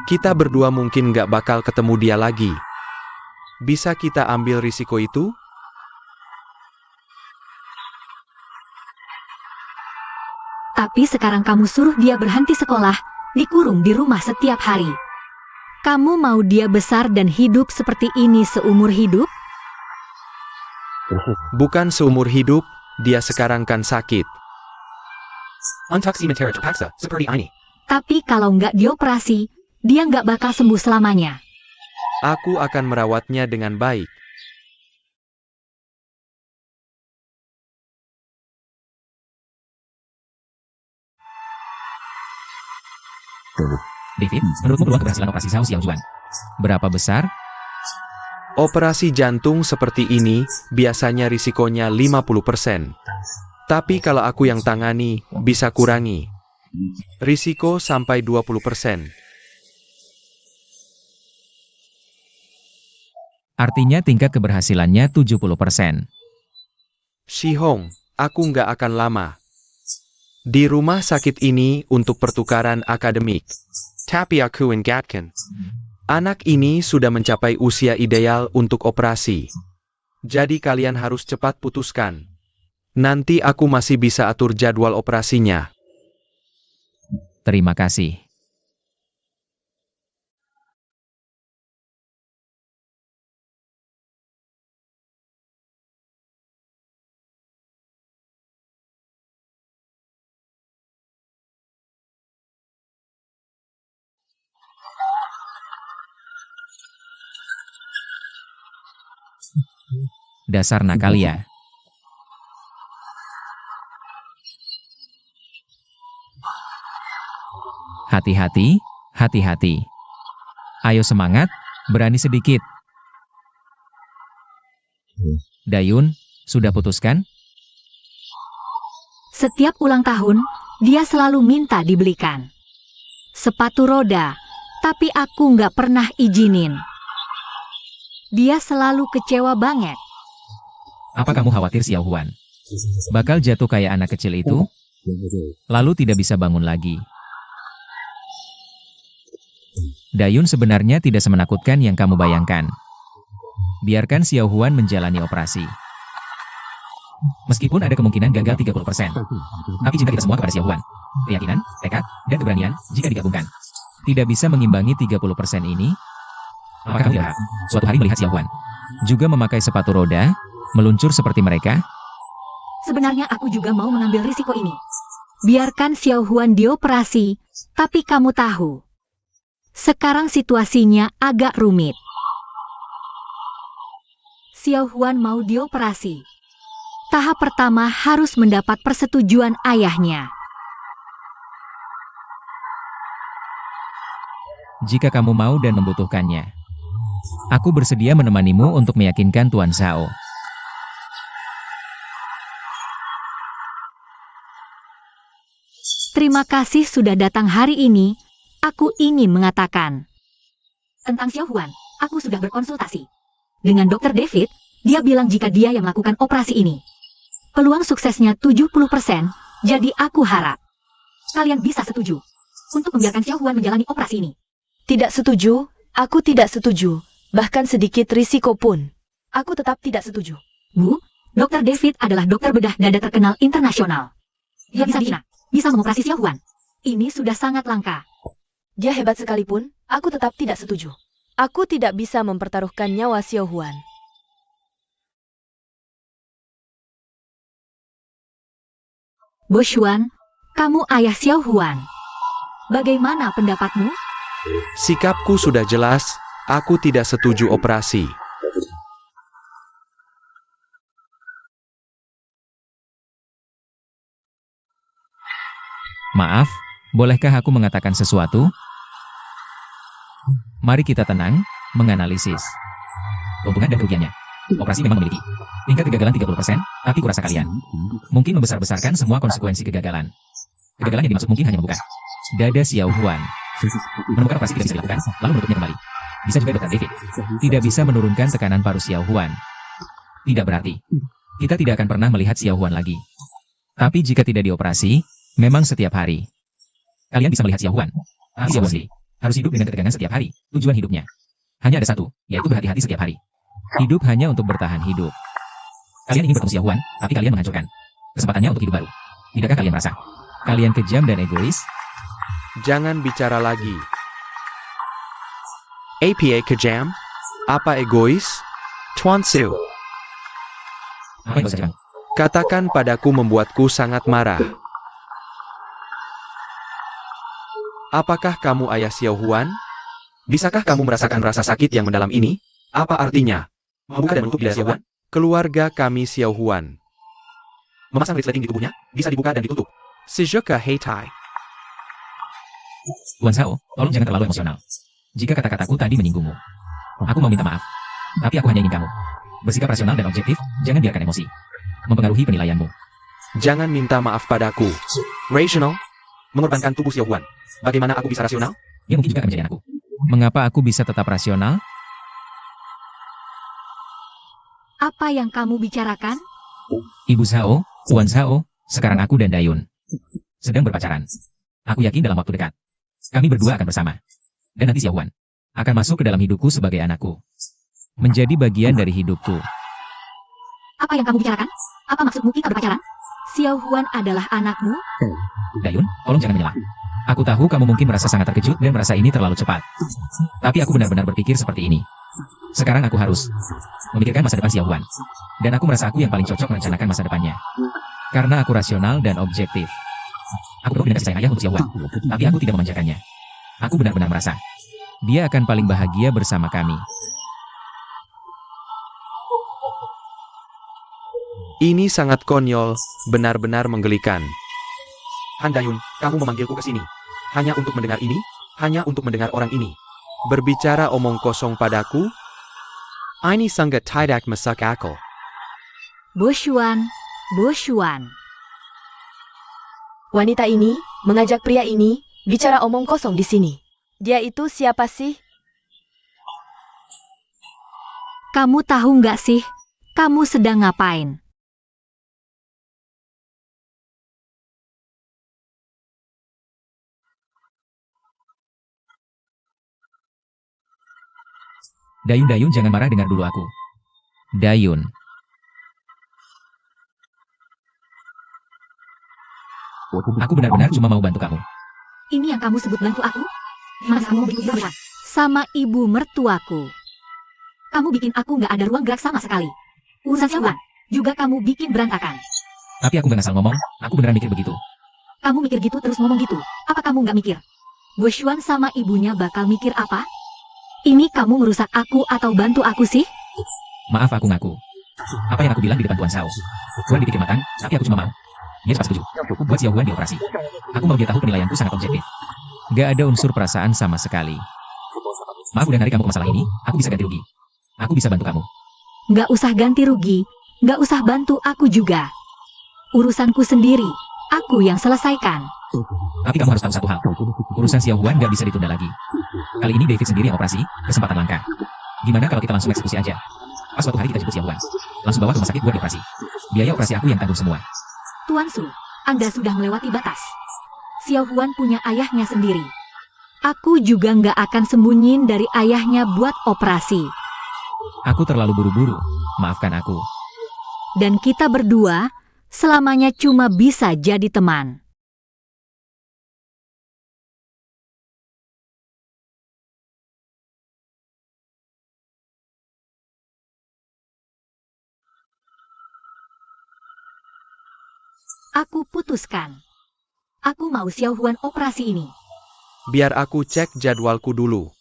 kita berdua mungkin nggak bakal ketemu dia lagi. Bisa kita ambil risiko itu? Tapi sekarang kamu suruh dia berhenti sekolah, dikurung di rumah setiap hari. Kamu mau dia besar dan hidup seperti ini seumur hidup? Bukan seumur hidup, dia sekarang kan sakit. Untuk sementara terpaksa, seperti ini. Tapi kalau nggak dioperasi, dia nggak bakal sembuh selamanya. Aku akan merawatnya dengan baik. David, menurutmu peluang keberhasilan operasi Zhao Xiaojuan berapa besar? Operasi jantung seperti ini, biasanya risikonya 50%. Tapi kalau aku yang tangani, bisa kurangi. Risiko sampai 20%. Artinya tingkat keberhasilannya 70%. Shihong, aku nggak akan lama. Di rumah sakit ini untuk pertukaran akademik. Tapi aku ingatkan, anak ini sudah mencapai usia ideal untuk operasi. Jadi kalian harus cepat putuskan. Nanti aku masih bisa atur jadwal operasinya. Terima kasih. Dasar nakal ya. Hati-hati, hati-hati. Ayo semangat, berani sedikit. Dayun, sudah putuskan? Setiap ulang tahun, dia selalu minta dibelikan sepatu roda, tapi aku nggak pernah izinin. Dia selalu kecewa banget. Apa kamu khawatir Xiao Huan bakal jatuh kayak anak kecil itu? Lalu tidak bisa bangun lagi. Dayun sebenarnya tidak semenakutkan yang kamu bayangkan. Biarkan Xiao Huan menjalani operasi. Meskipun ada kemungkinan gagal 30%. Tapi cinta kita semua kepada Xiao Huan, keyakinan, tekad, dan keberanian, jika digabungkan, tidak bisa mengimbangi 30% ini. Apakah kamu berharap suatu hari melihat Xiao Huan juga memakai sepatu roda, meluncur seperti mereka? Sebenarnya aku juga mau mengambil risiko ini. Biarkan Xiao Huan dioperasi, tapi kamu tahu, sekarang situasinya agak rumit. Xiao Huan mau dioperasi. Tahap pertama harus mendapat persetujuan ayahnya. Jika kamu mau dan membutuhkannya, aku bersedia menemanimu untuk meyakinkan Tuan Zhao. Terima kasih sudah datang hari ini. Aku ingin mengatakan tentang Xiao Huan, aku sudah berkonsultasi dengan Dr. David. Dia bilang jika dia yang melakukan operasi ini, peluang suksesnya 70%, jadi aku harap kalian bisa setuju untuk membiarkan Xiao Huan menjalani operasi ini. Tidak setuju, aku tidak setuju. Bahkan sedikit risiko pun. Aku tetap tidak setuju. Bu, Dr. David adalah dokter bedah dada terkenal internasional. Dia bisa mengoperasi Xiao Huan. Ini sudah sangat langka. Dia hebat sekalipun, aku tetap tidak setuju. Aku tidak bisa mempertaruhkan nyawa Xiao Huan. Boshuan, kamu ayah Xiao Huan. Bagaimana pendapatmu? Sikapku sudah jelas, aku tidak setuju operasi. Maaf, bolehkah aku mengatakan sesuatu? Mari kita tenang, menganalisis keuntungan dan kerugiannya. Operasi memang memiliki tingkat kegagalan 30%, tapi kurasa kalian mungkin membesar-besarkan semua konsekuensi kegagalan. Kegagalan yang dimaksud mungkin hanya membuka dada Xiao Huan. Menemukan operasi tidak bisa dilakukan, lalu menutupnya kembali. Bisa juga Dr. David tidak bisa menurunkan tekanan paru Xiao Huan. Tidak berarti kita tidak akan pernah melihat Xiao Huan lagi. Tapi jika tidak dioperasi, memang setiap hari kalian bisa melihat Xiao Huan. Tapi Xiao Huan sendiri harus hidup dengan ketegangan setiap hari. Tujuan hidupnya hanya ada satu, yaitu berhati-hati setiap hari. Hidup hanya untuk bertahan hidup. Kalian ingin bertemu Xiao Huan, tapi kalian menghancurkan kesempatannya untuk hidup baru. Tidakkah kalian merasa kalian kejam dan egois? Jangan bicara lagi. APA kejam? Apa egois? Tuan Su, Apa yang bisa kamu? katakan padaku membuatku sangat marah. Apakah kamu ayah Xiao Huan? Bisakah kamu merasakan rasa sakit yang mendalam ini? Apa artinya? Membuka dan menutup dada Xiao Huan? Keluarga kami Xiao Huan. Memasang resleting di tubuhnya, bisa dibuka dan ditutup. Sejuka Heitai. Tuan Zhao, tolong jangan terlalu emosional. Jika kata-kataku tadi menyinggungmu, aku mau minta maaf. Tapi aku hanya ingin kamu bersikap rasional dan objektif, jangan biarkan emosi mempengaruhi penilaianmu. Jangan minta maaf padaku. Rational? Mengorbankan tubuh Xiao Huan. Bagaimana aku bisa rasional? Dia mungkin juga akan menjadi anakku. Mengapa aku bisa tetap rasional? Apa yang kamu bicarakan? Ibu Zhao, Tuan Zhao, sekarang aku dan Dayun sedang berpacaran. Aku yakin dalam waktu dekat, kami berdua akan bersama. Dan nanti Xiao Huan akan masuk ke dalam hidupku sebagai anakku. Menjadi bagian dari hidupku. Apa yang kamu bicarakan? Apa maksudmu kita berpacaran? Xiao Huan adalah anakmu? Dayun, tolong jangan menyela. Aku tahu kamu mungkin merasa sangat terkejut dan merasa ini terlalu cepat. Tapi aku benar-benar berpikir seperti ini. Sekarang aku harus memikirkan masa depan Xiao Huan. Dan aku merasa aku yang paling cocok merencanakan masa depannya. Karena aku rasional dan objektif. Aku penuh dengan kasih sayang ayah untuk Xiao Huan. Tapi aku tidak memanjakannya. Aku benar-benar merasa dia akan paling bahagia bersama kami. Ini sangat konyol, benar-benar menggelikan. Han Dayun, kamu memanggilku ke sini. Hanya untuk mendengar ini? Hanya untuk mendengar orang ini berbicara omong kosong padaku? Ini sangat tidak masuk akal. Boshuan, Boshuan. Wanita ini mengajak pria ini bicara omong kosong di sini. Dia itu siapa sih? Kamu tahu nggak sih, kamu sedang ngapain? Dayun, jangan marah, dengar dulu aku. Dayun. Aku benar-benar cuma mau bantu kamu. Ini yang kamu sebut bantu aku? Masa kamu berikut berat sama ibu mertuaku? Kamu bikin aku nggak ada ruang gerak sama sekali. Urusan Xiaowan juga kamu bikin berantakan. Tapi aku gak ngasal ngomong, aku beneran mikir begitu. Kamu mikir gitu terus ngomong gitu. Apa kamu nggak mikir? Boshuan sama ibunya bakal mikir apa? Ini kamu merusak aku atau bantu aku sih? Maaf, aku ngaku. Apa yang aku bilang di depan Tuan Shao? Huan dipikir matang, tapi aku cuma mau. Dia cepat setuju. Buat Xiao Huan dioperasi. Aku mau dia tahu penilaianku sangat objektif. Gak ada unsur perasaan sama sekali. Maaf udah narik kamu ke masalah ini, aku bisa ganti rugi. Aku bisa bantu kamu. Nggak usah ganti rugi, nggak usah bantu aku juga. Urusanku sendiri, aku yang selesaikan. Tapi kamu harus tahu satu hal. Urusan Xiao Huan gak bisa ditunda lagi. Kali ini David sendiri yang operasi, kesempatan langka. Gimana kalau kita langsung eksekusi aja? Pas suatu hari kita jemput Xiao Huan. Langsung bawa ke rumah sakit buat dioperasi. Biaya operasi aku yang tanggung semua. Tuan Su, Anda sudah melewati batas. Xiao Huan punya ayahnya sendiri. Aku juga nggak akan sembunyiin dari ayahnya buat operasi. Aku terlalu buru-buru, maafkan aku. Dan kita berdua selamanya cuma bisa jadi teman. Aku putuskan. Aku mau Xiao Huan operasi ini. Biar aku cek jadwalku dulu.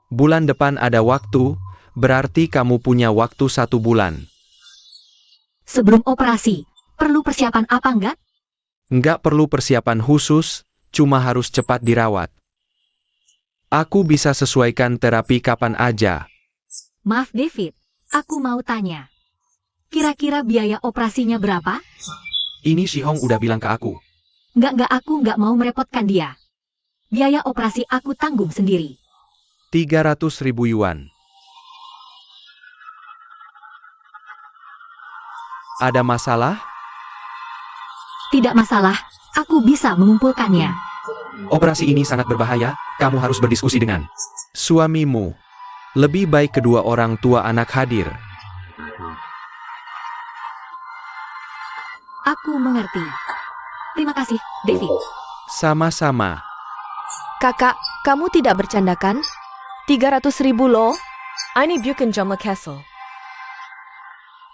Bulan depan ada waktu, berarti kamu punya waktu 1 bulan. Sebelum operasi, perlu persiapan apa enggak? Nggak perlu persiapan khusus, cuma harus cepat dirawat. Aku bisa sesuaikan terapi kapan aja. Maaf David, aku mau tanya. Kira-kira biaya operasinya berapa? Ini si Hong udah bilang ke aku. Enggak, aku nggak mau merepotkan dia. Biaya operasi aku tanggung sendiri. 300.000 yuan. Ada masalah? Tidak masalah, aku bisa mengumpulkannya. Operasi ini sangat berbahaya, kamu harus berdiskusi dengan suamimu. Lebih baik kedua orang tua anak hadir. Aku mengerti. Terima kasih, David. Sama-sama. Kakak, kamu tidak bercanda kan? 300.000 loh? Ini Buchan Jomla Castle.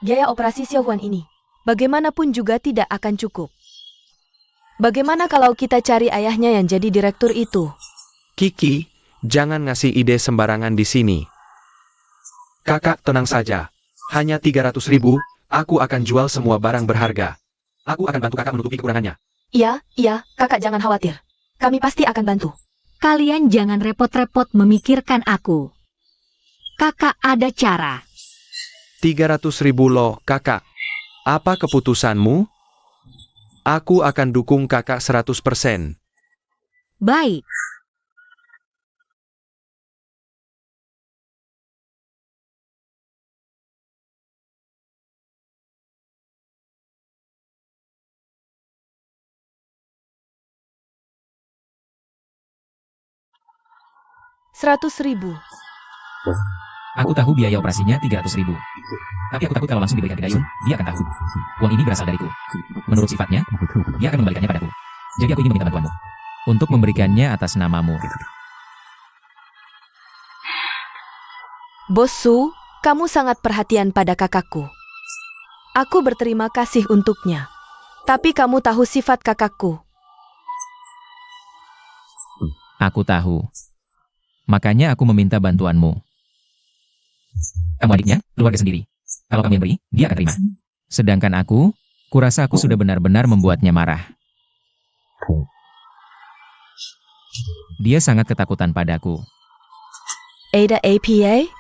Biaya operasi Xiao Huan ini, bagaimanapun juga tidak akan cukup. Bagaimana kalau kita cari ayahnya yang jadi direktur itu? Kiki, jangan ngasih ide sembarangan di sini. Kakak tenang saja. Hanya 300.000, aku akan jual semua barang berharga. Aku akan bantu kakak menutupi kekurangannya. Iya, kakak jangan khawatir. Kami pasti akan bantu. Kalian jangan repot-repot memikirkan aku. Kakak ada cara. 300.000 loh, kakak. Apa keputusanmu? Aku akan dukung kakak 100%. Baik. $100.000. Aku tahu biaya operasinya 300.000. Tapi aku takut kalau langsung diberikan ke Dayun, dia akan tahu. Uang ini berasal dariku. Menurut sifatnya, dia akan mengembalikannya padaku. Jadi aku ingin meminta bantuanmu. Untuk memberikannya atas namamu. Bos Su, kamu sangat perhatian pada kakakku. Aku berterima kasih untuknya. Tapi kamu tahu sifat kakakku. Aku tahu. Makanya aku meminta bantuanmu. Kamu adiknya, keluarga sendiri. Kalau kamu yang beri, dia akan terima. Sedangkan aku, kurasa aku sudah benar-benar membuatnya marah. Dia sangat ketakutan padaku. Ada APA?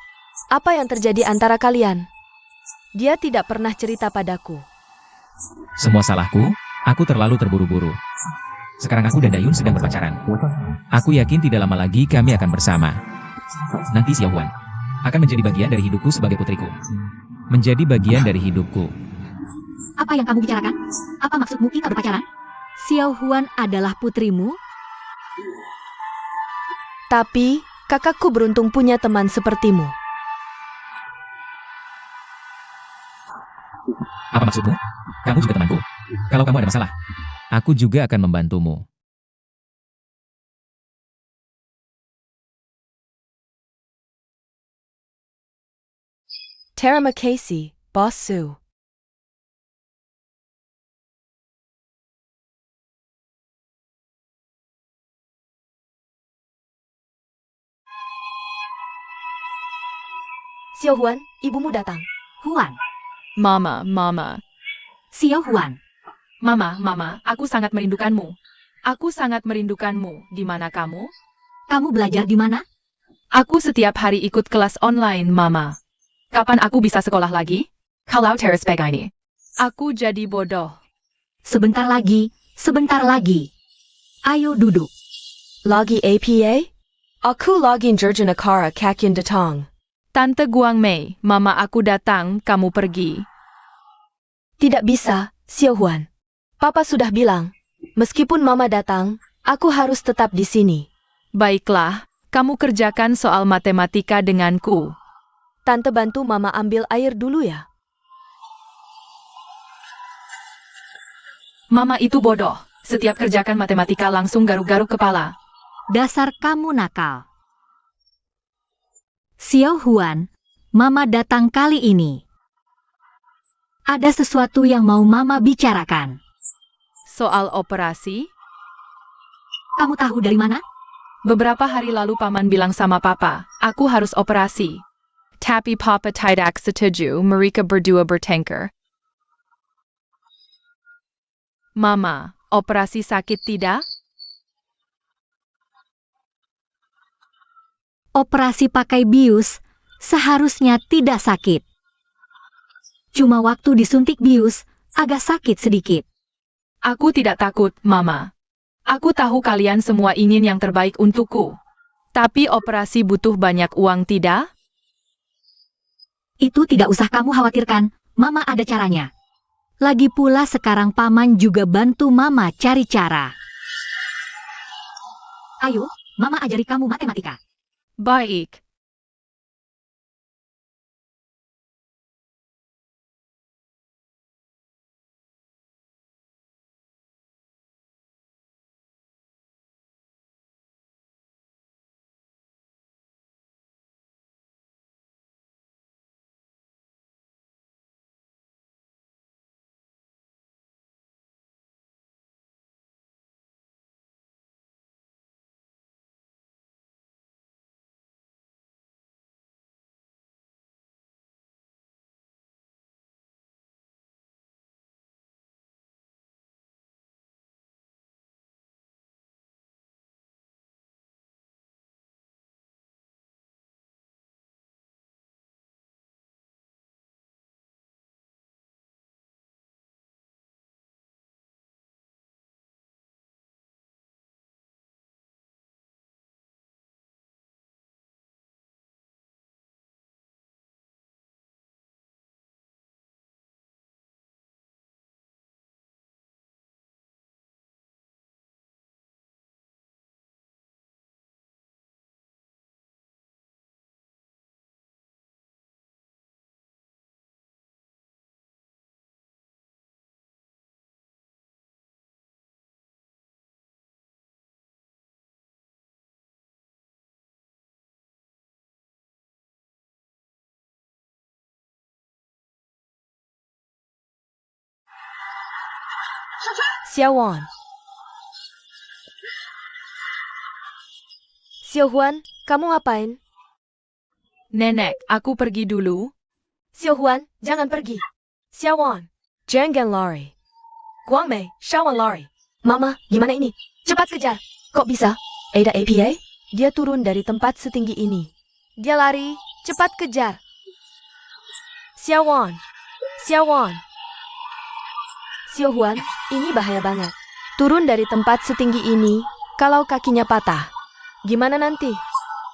Apa yang terjadi antara kalian? Dia tidak pernah cerita padaku. Semua salahku, aku terlalu terburu-buru. Sekarang aku dan Dayun sedang berpacaran. Aku yakin tidak lama lagi kami akan bersama. Nanti Xiao Huan, akan menjadi bagian dari hidupku sebagai putriku. Menjadi bagian dari hidupku. Apa yang kamu bicarakan? Apa maksudmu kita berpacaran? Xiao Huan adalah putrimu? Tapi, kakakku beruntung punya teman sepertimu. Apa maksudmu? Kamu juga temanku. Kalau kamu ada masalah, aku juga akan membantumu. Terima kasih, Bos Su. Xiao Huan, ibumu datang. Huan. Mama, Mama. Xiao Huan. Mama, aku sangat merindukanmu. Aku sangat merindukanmu. Di mana kamu? Kamu belajar di mana? Aku setiap hari ikut kelas online, Mama. Kapan aku bisa sekolah lagi? Kalau terus begini, aku jadi bodoh. Sebentar lagi, sebentar lagi. Ayo duduk. Lagi APA? Aku lagi Jurjanakara Kakyan Datang. Tante Guang Mei, Mama aku datang, kamu pergi. Tidak bisa, Xiao Huan. Papa sudah bilang, meskipun Mama datang, aku harus tetap di sini. Baiklah, kamu kerjakan soal matematika denganku. Tante bantu Mama ambil air dulu ya. Mama itu bodoh. Setiap kerjakan matematika langsung garuk-garuk kepala. Dasar kamu nakal. Xiao Huan, Mama datang kali ini. Ada sesuatu yang mau Mama bicarakan. Soal operasi? Kamu tahu dari mana? Beberapa hari lalu Paman bilang sama Papa, aku harus operasi. Tapi Papa tidak setuju, mereka berdua bertengkar. Mama, operasi sakit tidak? Operasi pakai bius seharusnya tidak sakit. Cuma waktu disuntik bius agak sakit sedikit. Aku tidak takut, Mama. Aku tahu kalian semua ingin yang terbaik untukku. Tapi operasi butuh banyak uang tidak? Itu tidak usah kamu khawatirkan, Mama ada caranya. Lagi pula sekarang Paman juga bantu Mama cari cara. Ayo, Mama ajari kamu matematika. Baik. Xiao Wan. Xiao Huan, kamu ngapain? Nenek, aku pergi dulu. Xiao Huan, jangan pergi. Xiao Wan, jangan lari. Guang Mei, Xiao Wan lari. Mama, gimana ini? Cepat kejar. Kok bisa? Ada APA? Dia turun dari tempat setinggi ini. Dia lari, cepat kejar. Xiao Wan, Xiao Wan. Xiao Huan, ini bahaya banget. Turun dari tempat setinggi ini, kalau kakinya patah. Gimana nanti?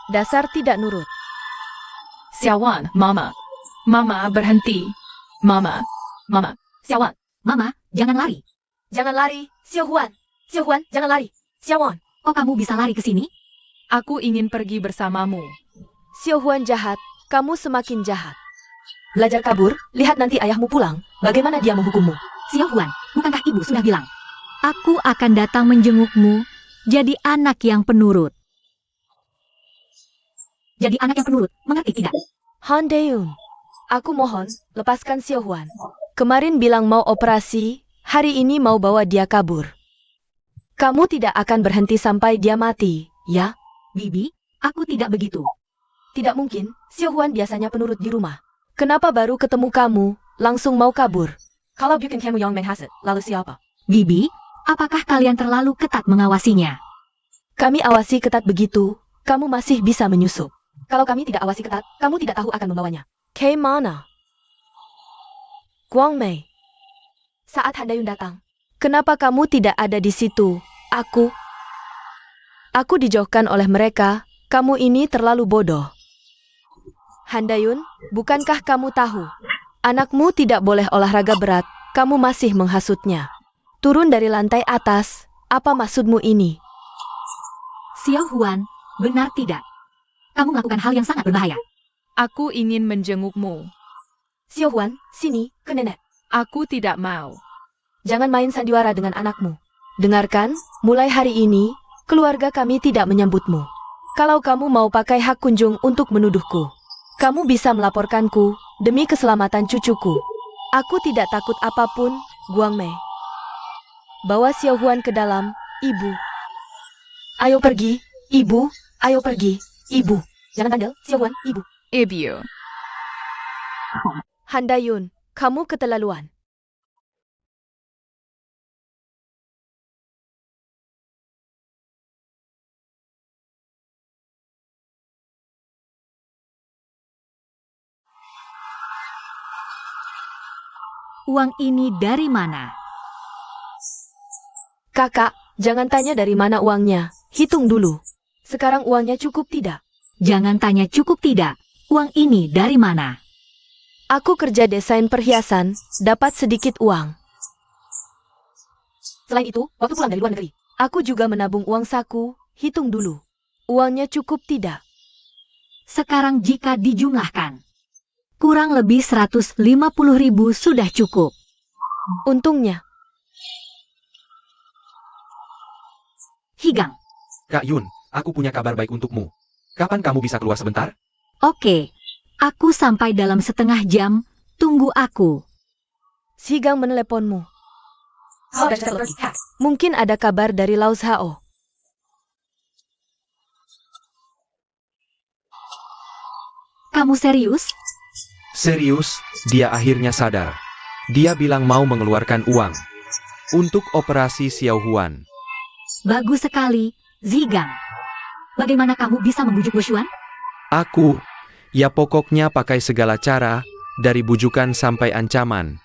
Dasar tidak nurut. Xiaowan, Mama. Mama, berhenti. Mama. Mama. Xiaowan, Mama, jangan lari. Jangan lari, Xiaohuan. Xiaohuan, jangan lari. Xiaowan. Kok kamu bisa lari ke sini? Aku ingin pergi bersamamu. Xiaohuan jahat, kamu semakin jahat. Belajar kabur, lihat nanti ayahmu pulang, bagaimana dia menghukummu. Xiaohuan, bukankah ibu sudah bilang? Aku akan datang menjengukmu, jadi anak yang penurut. Jadi anak yang penurut, mengerti tidak? Han Daeun, aku mohon, lepaskan Xiaohuan. Kemarin bilang mau operasi, hari ini mau bawa dia kabur. Kamu tidak akan berhenti sampai dia mati, ya? Bibi, aku tidak begitu. Tidak mungkin, Xiaohuan biasanya penurut di rumah. Kenapa baru ketemu kamu, langsung mau kabur? kalau bukan kamu yang menghasut, lalu siapa? Bibi, apakah kalian terlalu ketat mengawasinya? Kami awasi ketat begitu, kamu masih bisa menyusup. Kalau kami tidak awasi ketat, kamu tidak tahu akan membawanya. Kay mana? Guang Mei. Saat Han Dayun datang, kenapa kamu tidak ada di situ? Aku dijauhkan oleh mereka, kamu ini terlalu bodoh. Han Dayun, bukankah kamu tahu? Anakmu tidak boleh olahraga berat, kamu masih menghasutnya. Turun dari lantai atas, apa maksudmu ini? Xiaohuan, benar tidak? Kamu melakukan hal yang sangat berbahaya. Aku ingin menjengukmu. Xiaohuan, sini, ke nenek. Aku tidak mau. Jangan main sandiwara dengan anakmu. Dengarkan, mulai hari ini, keluarga kami tidak menyambutmu. Kalau kamu mau pakai hak kunjung untuk menuduhku, kamu bisa melaporkanku demi keselamatan cucuku. Aku tidak takut apapun, Guang Mei. Bawa Xiaohuan ke dalam, ibu. Ayo pergi, ibu. Ayo pergi, ibu. Jangan bandel, Xiaohuan, ibu. Ibu. Han Dayun, kamu keterlaluan. Uang ini dari mana? Kakak, jangan tanya dari mana uangnya. Hitung dulu. Sekarang uangnya cukup tidak? Jangan tanya cukup tidak. Uang ini dari mana? Aku kerja desain perhiasan, dapat sedikit uang. Selain itu, waktu pulang dari luar negeri, Aku juga menabung uang saku, hitung dulu. Uangnya cukup tidak? Sekarang jika dijumlahkan, kurang lebih 150.000 sudah cukup. Untungnya, Higang. Kak Yun, aku punya kabar baik untukmu. Kapan kamu bisa keluar sebentar? Oke. Aku sampai dalam setengah jam. Tunggu aku. Sigang meneleponmu. kau sudah pergi. Hak. Mungkin ada kabar dari Laos Hao. Kamu serius? Serius, dia akhirnya sadar. Dia bilang mau mengeluarkan uang untuk operasi Xiaohuan. Bagus sekali, Zigang. Bagaimana kamu bisa membujuk Boshuan? Aku, ya pokoknya pakai segala cara, dari bujukan sampai ancaman.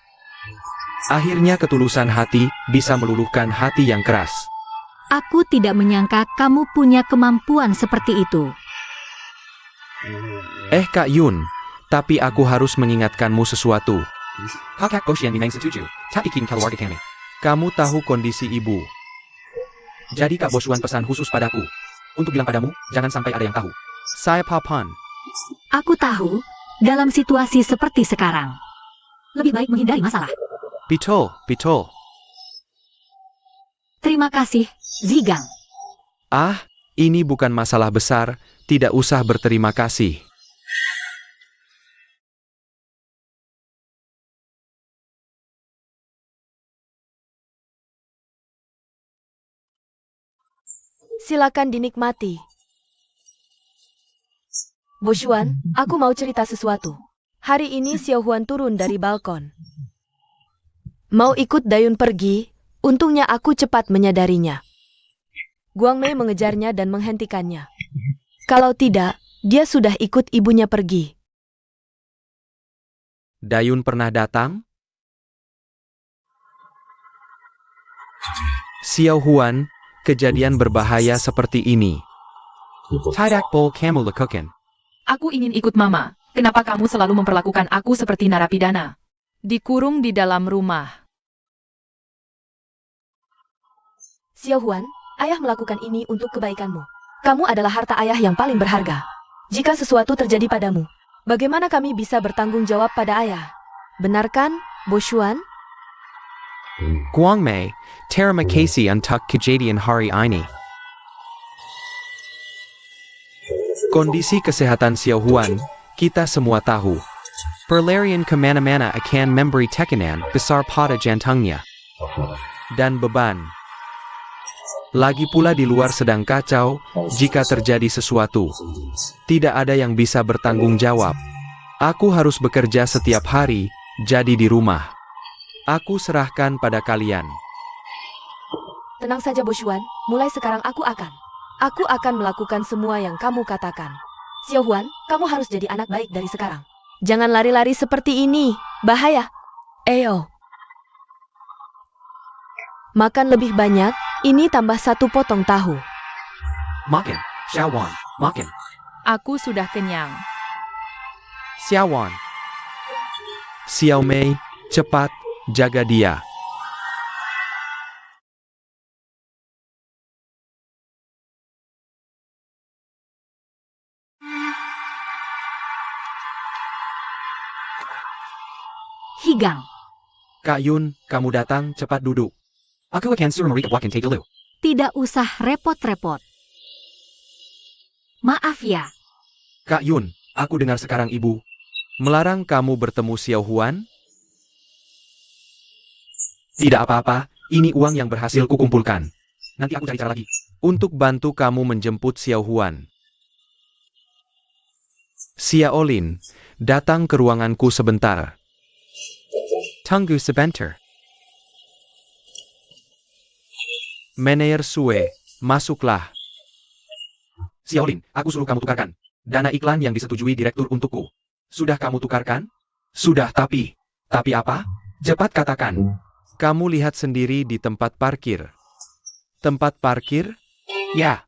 Akhirnya ketulusan hati bisa meluluhkan hati yang keras. Aku tidak menyangka kamu punya kemampuan seperti itu. Kak Yun, tapi aku harus mengingatkanmu sesuatu. Kamu tahu kondisi ibu. Jadi Kak Boshuan pesan khusus padaku, untuk bilang padamu, jangan sampai ada yang tahu. Saya Papan. Aku tahu, dalam situasi seperti sekarang, lebih baik menghindari masalah. Betul, betul. Terima kasih, Zigang. Ini bukan masalah besar, tidak usah berterima kasih. Silakan dinikmati. Boshuan, aku mau cerita sesuatu. Hari ini Xiaohuan turun dari balkon. Mau ikut Dayun pergi, untungnya aku cepat menyadarinya. Guang Mei mengejarnya dan menghentikannya. Kalau tidak, dia sudah ikut ibunya pergi. Dayun pernah datang? Xiaohuan, kejadian berbahaya seperti ini. Tidak boleh kamu lakukan. Aku ingin ikut Mama. Kenapa kamu selalu memperlakukan aku seperti narapidana? Dikurung di dalam rumah. Xiao Huan, ayah melakukan ini untuk kebaikanmu. Kamu adalah harta ayah yang paling berharga. Jika sesuatu terjadi padamu, Bagaimana kami bisa bertanggung jawab pada ayah? Benar kan, Boshuan? Guang Mei, terima kasih untuk kejadian hari ini. Kondisi kesehatan Xiao Huan, kita semua tahu. Perlarian kemana-mana akan memberi tekanan besar pada jantungnya. Dan beban. Lagi pula di luar sedang kacau, jika terjadi sesuatu. Tidak ada yang bisa bertanggung jawab. Aku harus bekerja setiap hari, jadi di rumah. Aku serahkan pada kalian. tenang saja Boshuan, mulai sekarang aku akan melakukan semua yang kamu katakan. Xiao Huan, kamu harus jadi anak baik dari sekarang. Jangan lari-lari seperti ini, bahaya. Eyo. Makan lebih banyak, ini tambah 1 potong tahu. Makan, Xiao Huan, makan. Aku sudah kenyang. Xiao Huan. Xiao Mei, cepat, jaga dia. Higang. Kak Yun, kamu datang, cepat duduk. Aku akan suruh mereka buatkan teh dulu. Tidak usah repot-repot. Maaf ya. Kak Yun, aku dengar sekarang ibu melarang kamu bertemu Xiao Huan? Tidak apa-apa, ini uang yang berhasil kukumpulkan. Nanti aku cari cara lagi untuk bantu kamu menjemput Xiao Huan. Xiao Lin, datang ke ruanganku sebentar. Tunggu sebentar. Meneer Sue, masuklah. Xiao Lin, aku suruh kamu tukarkan dana iklan yang disetujui direktur untukku. Sudah kamu tukarkan? Sudah, tapi apa? Cepat katakan. Kamu lihat sendiri di tempat parkir. Tempat parkir? Ya.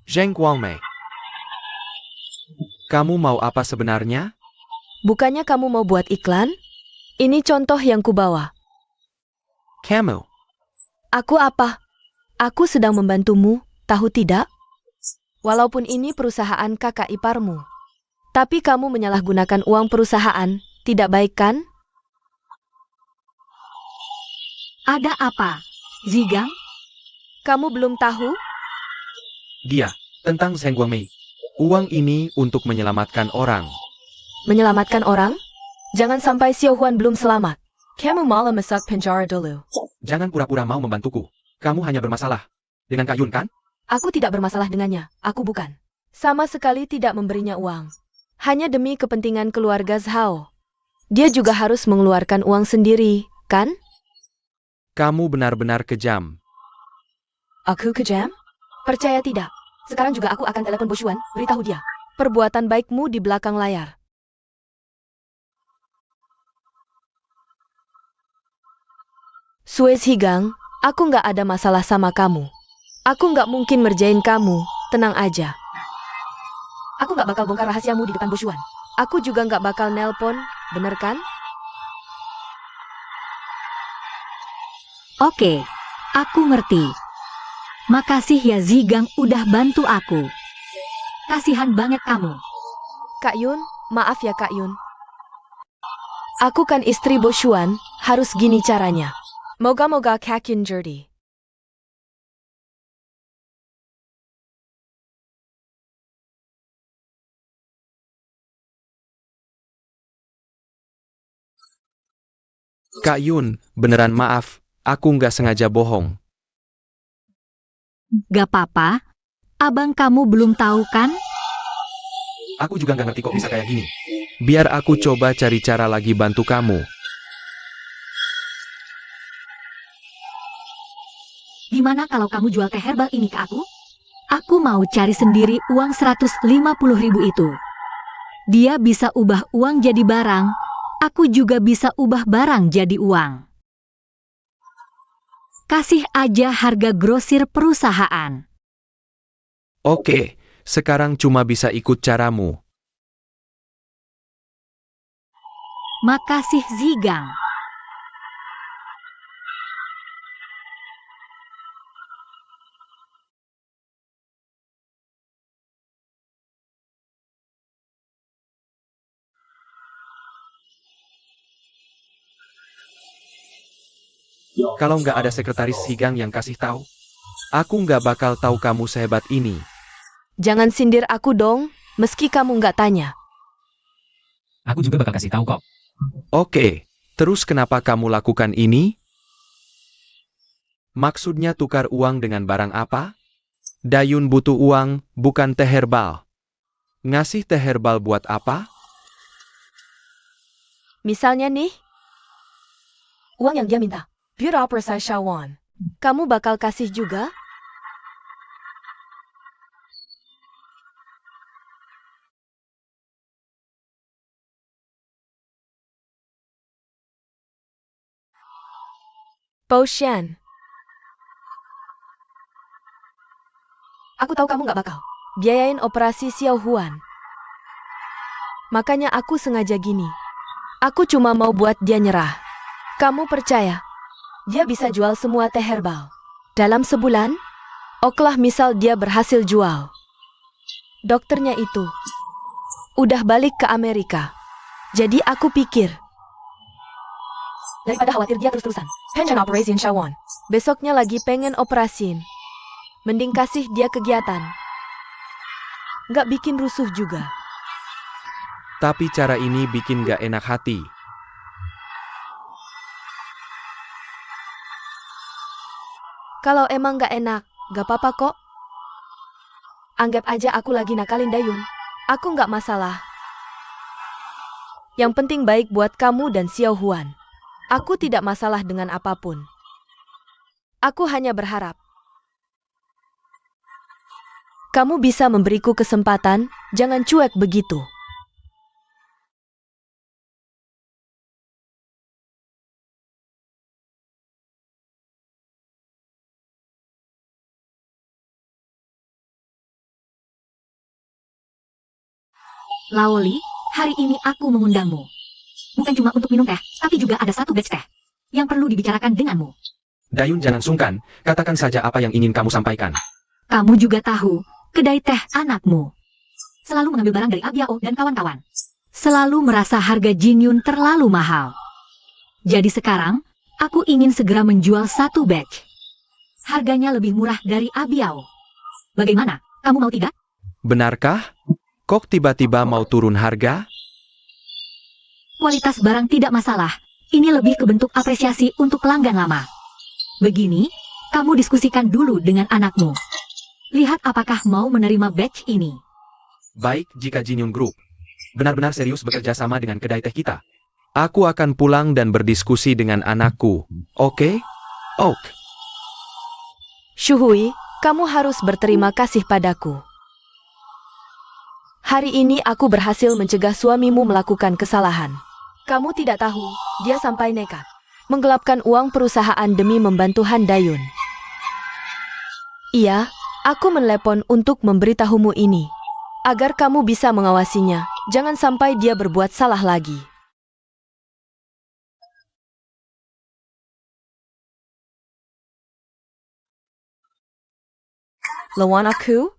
Zheng Guangmei. Kamu mau apa sebenarnya? Bukannya kamu mau buat iklan? Ini contoh yang kubawa. Kamu. Aku apa? Aku sedang membantumu, tahu tidak? Walaupun ini perusahaan kakak iparmu. Tapi kamu menyalahgunakan uang perusahaan, tidak baik kan? Ada apa? Zigang? Kamu belum tahu? Dia, tentang Zheng Guangmei. Uang ini untuk menyelamatkan orang. Menyelamatkan orang? Jangan sampai Xiao Huan belum selamat. Kamu malah masuk penjara dulu. Jangan pura-pura mau membantuku. Kamu hanya bermasalah dengan Kak Yun, kan? Aku tidak bermasalah dengannya, aku bukan. Sama sekali tidak memberinya uang. Hanya demi kepentingan keluarga Zhao. Dia juga harus mengeluarkan uang sendiri, kan? Kamu benar-benar kejam. Aku kejam? Percaya tidak. Sekarang juga aku akan telepon Boshuan, beritahu dia. Perbuatan baikmu di belakang layar. Suez Higang, aku nggak ada masalah sama kamu. Aku nggak mungkin ngerjain kamu, tenang aja. Aku nggak bakal bongkar rahasiamu di depan Boshuan. Aku juga nggak bakal nelpon, bener kan? Oke, aku ngerti. Makasih ya Zigang udah bantu aku. Kasihan banget kamu. Kak Yun, maaf ya Kak Yun. Aku kan istri Boshuan, harus gini caranya. Moga-moga Kak Yun jadi. Kak Yun, beneran maaf. Aku nggak sengaja bohong. Gak apa-apa. Abang kamu belum tahu kan? Aku juga nggak ngerti kok bisa kayak gini. Biar aku coba cari cara lagi bantu kamu. Gimana kalau kamu jual teh herbal ini ke aku? Aku mau cari sendiri uang 150.000 itu. Dia bisa ubah uang jadi barang, aku juga bisa ubah barang jadi uang. Kasih aja harga grosir perusahaan. Oke, sekarang cuma bisa ikut caramu. Makasih Zigang. Kalau nggak ada sekretaris Higang yang kasih tahu, aku nggak bakal tahu kamu sehebat ini. Jangan sindir aku dong, meski kamu nggak tanya. Aku juga bakal kasih tahu kok. Oke, terus kenapa kamu lakukan ini? Maksudnya tukar uang dengan barang apa? Dayun butuh uang, bukan teh herbal. Ngasih teh herbal buat apa? Misalnya nih, Uang yang dia minta. Bureau Persai Shawan. Kamu bakal kasih juga? Poshan, Aku tahu kamu nggak bakal. biayain operasi Xiao Huan. Makanya aku sengaja gini. Aku cuma mau buat dia nyerah. Kamu percaya? Dia bisa jual semua teh herbal. Dalam sebulan? Oklah misal dia berhasil jual. Dokternya itu udah balik ke Amerika. Jadi aku pikir, Daripada khawatir dia terus-terusan. Pengen operation Shawan. besoknya lagi pengen operasin. Mending kasih dia kegiatan. Nggak bikin rusuh juga. Tapi cara ini bikin nggak enak hati. Kalau emang nggak enak, nggak apa-apa kok. Anggap aja aku lagi nakalin Dayun. Aku nggak masalah. Yang penting baik buat kamu dan Xiao Huan. Aku tidak masalah dengan apapun. Aku hanya berharap kamu bisa memberiku kesempatan, jangan cuek begitu. Laoli, hari ini aku mengundangmu. Bukan cuma untuk minum teh, tapi juga ada satu batch teh yang perlu dibicarakan denganmu. Dayun jangan sungkan, katakan saja apa yang ingin kamu sampaikan. Kamu juga tahu, kedai teh anakmu selalu mengambil barang dari Abiao dan kawan-kawan. Selalu merasa harga Jinyun terlalu mahal. Jadi sekarang, aku ingin segera menjual satu batch. Harganya lebih murah dari Abiao. Bagaimana? Kamu mau tidak? Benarkah? Kok tiba-tiba mau turun harga? Kualitas barang tidak masalah. Ini lebih ke bentuk apresiasi untuk pelanggan lama. Begini, kamu diskusikan dulu dengan anakmu. Lihat apakah mau menerima batch ini. Baik, jika Jinyun Group benar-benar serius bekerja sama dengan kedai teh kita, aku akan pulang dan berdiskusi dengan anakku. Oke? Oke. Shuhui, kamu harus berterima kasih padaku. Hari ini aku berhasil mencegah suamimu melakukan kesalahan. Kamu tidak tahu, dia sampai nekat menggelapkan uang perusahaan demi membantu Han Dayun. Iya, aku menelepon untuk memberitahumu ini, agar kamu bisa mengawasinya, jangan sampai dia berbuat salah lagi. Lawan aku?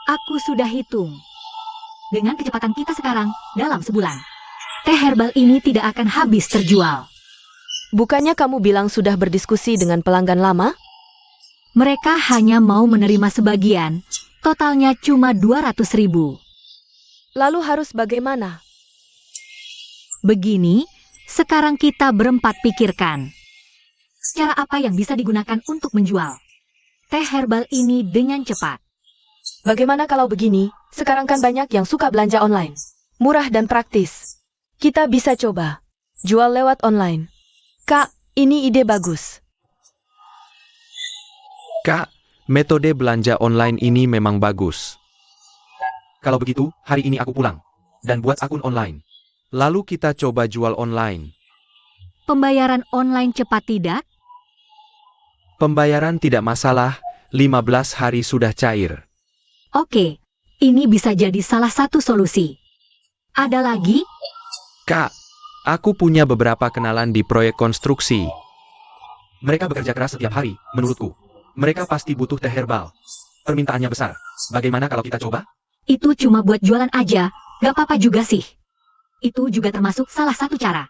Aku sudah hitung. Dengan kecepatan kita sekarang, dalam sebulan, teh herbal ini tidak akan habis terjual. Bukannya kamu bilang sudah berdiskusi dengan pelanggan lama? Mereka hanya mau menerima sebagian, totalnya cuma 200.000. Lalu harus bagaimana? Begini, sekarang kita berempat pikirkan. Cara apa yang bisa digunakan untuk menjual teh herbal ini dengan cepat? Bagaimana kalau begini? Sekarang kan banyak yang suka belanja online. Murah dan praktis. Kita bisa coba jual lewat online. Kak, ini ide bagus. Kak, metode belanja online ini memang bagus. Kalau begitu, hari ini aku pulang. Dan buat akun online. Lalu kita coba jual online. Pembayaran online cepat tidak? Pembayaran tidak masalah, 15 hari sudah cair. Oke, ini bisa jadi salah satu solusi. Ada lagi? Kak, aku punya beberapa kenalan di proyek konstruksi. Mereka bekerja keras setiap hari, menurutku. Mereka pasti butuh teh herbal. Permintaannya besar. Bagaimana kalau kita coba? Itu cuma buat jualan aja, gak apa-apa juga sih. Itu juga termasuk salah satu cara.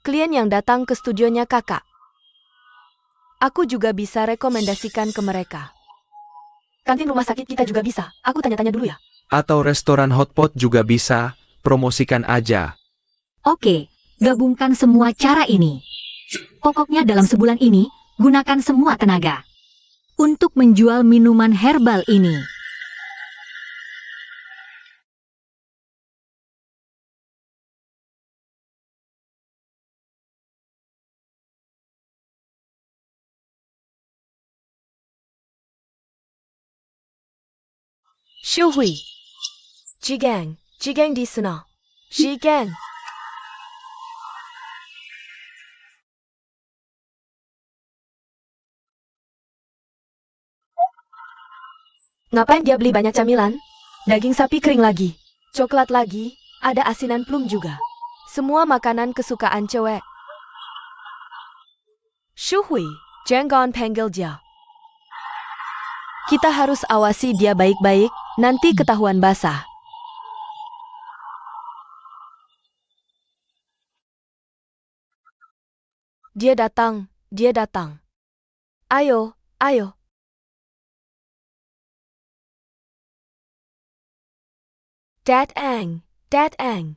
Klien yang datang ke studionya kakak. Aku juga bisa rekomendasikan ke mereka. Kantin rumah sakit kita juga bisa. Aku tanya-tanya dulu ya. Atau restoran hotpot juga bisa, promosikan aja. Oke, gabungkan semua cara ini. Pokoknya dalam sebulan ini, gunakan semua tenaga untuk menjual minuman herbal ini. Xiuhui. Jigang. Jigang di sana. Jigang. Ngapain dia beli banyak camilan? Daging sapi kering lagi. Coklat lagi. Ada asinan plum juga. Semua makanan kesukaan cewek. Xiuhui. Jangan panggil dia. Kita harus awasi dia baik-baik, nanti ketahuan basah. Dia datang, dia datang. Ayo, ayo. Datang, datang.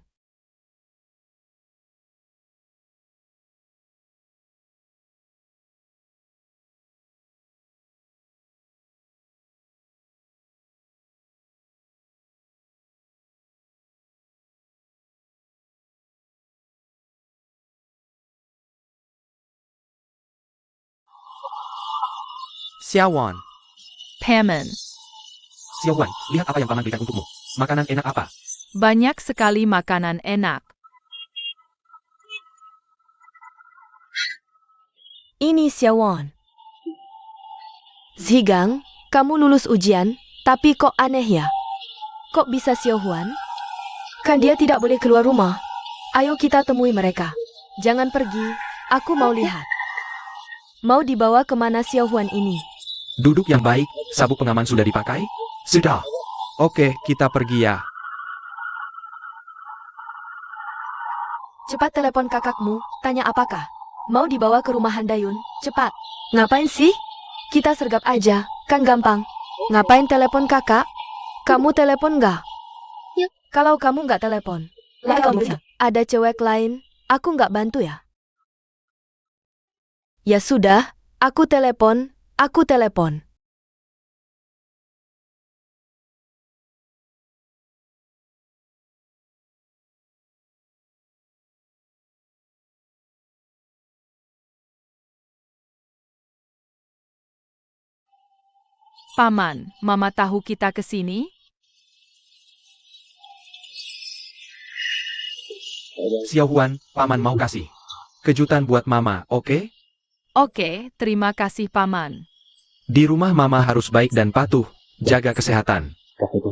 Xiaowan. Paman. Xiaowan, lihat apa yang paman berikan untukmu. Makanan enak apa? Banyak sekali makanan enak. Ini Xiaowan. Zigang, kamu lulus ujian, tapi kok aneh ya? Kok bisa Xiaowan? Kan dia tidak boleh keluar rumah. Ayo kita temui mereka. Jangan pergi, aku mau lihat. Mau dibawa kemana Xiaowan ini? Duduk yang baik, sabuk pengaman sudah dipakai? Sudah. Oke, kita pergi ya. Cepat telepon kakakmu, tanya apakah mau dibawa ke rumah Handayun, cepat. Ngapain sih? Kita sergap aja, kan gampang. Ngapain telepon kakak? Kamu telepon nggak? Kalau kamu nggak telepon, ada cewek lain, aku nggak bantu ya? Ya sudah, aku telepon, aku telepon. Paman, Mama tahu kita ke sini? Xiaowan, paman mau kasih kejutan buat mama, oke? Oke, terima kasih Paman. Di rumah mama harus baik dan patuh, jaga kesehatan.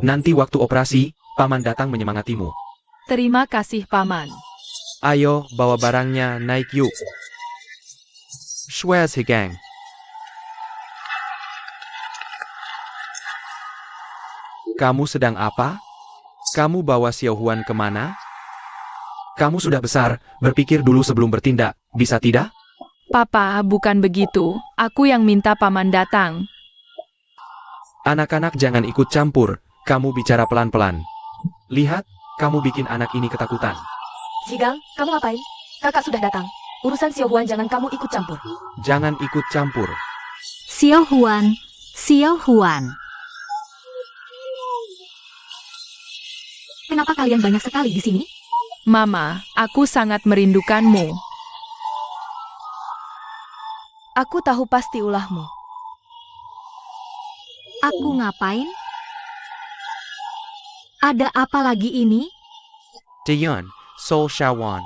Nanti waktu operasi, paman datang menyemangatimu. Terima kasih Paman. Ayo, bawa barangnya, naik yuk. Shwaz Higang. Kamu sedang apa? Kamu bawa Xiaohuan kemana? Kamu sudah besar, berpikir dulu sebelum bertindak, bisa tidak? Papa, bukan begitu. Aku yang minta Paman datang. Anak-anak jangan ikut campur, kamu bicara pelan-pelan. Lihat, kamu bikin anak ini ketakutan. Zigang, kamu ngapain? Kakak sudah datang. Urusan Xiaohuan jangan kamu ikut campur. Jangan ikut campur. Xiaohuan, Xiaohuan. Kenapa kalian banyak sekali di sini? Mama, aku sangat merindukanmu. Aku tahu pasti ulahmu. Aku ngapain? Ada apa lagi ini? Dayun, Sol Shawan.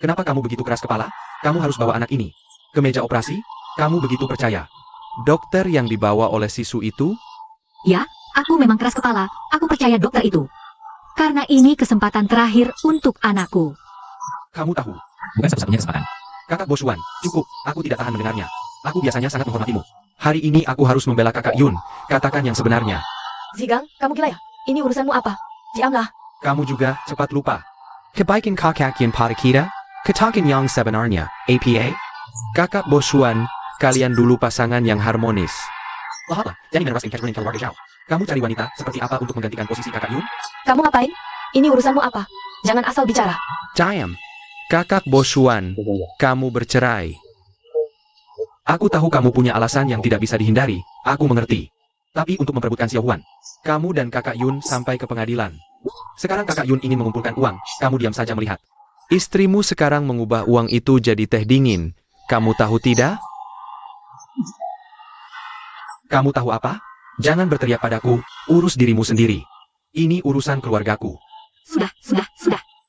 Kenapa kamu begitu keras kepala? Kamu harus bawa anak ini ke meja operasi? Kamu begitu percaya? Dokter yang dibawa oleh Sisu itu? Ya, aku memang keras kepala. Aku percaya dokter itu. Karena ini kesempatan terakhir untuk anakku. Kamu tahu, Bukan satu-satunya kesempatan. Kakak Bosuan, cukup, aku tidak tahan mendengarnya. Aku biasanya sangat menghormatimu. Hari ini aku harus membela kakak Yun. Katakan yang sebenarnya. Zigang, kamu gila ya? Ini urusanmu apa? Diamlah. Kamu juga cepat lupa. Kebaikan kakak Yun pada kita? Katakan yang sebenarnya, APA? Kakak Bosuan, kalian dulu pasangan yang harmonis. Lahlah, jadi meneruskan Catherine keluarga Zhao. Kamu cari wanita seperti apa untuk menggantikan posisi kakak Yun? Kamu ngapain? Ini urusanmu apa? Jangan asal bicara. Diam. Kakak Bosuan, kamu bercerai. Aku tahu kamu punya alasan yang tidak bisa dihindari, aku mengerti. Tapi untuk memperebutkan Xiao Huan, kamu dan kakak Yun sampai ke pengadilan. Sekarang kakak Yun ingin mengumpulkan uang, kamu diam saja melihat. Istrimu sekarang mengubah uang itu jadi teh dingin. Kamu tahu tidak? Kamu tahu apa? Jangan berteriak padaku, urus dirimu sendiri. Ini urusan keluargaku. Sudah.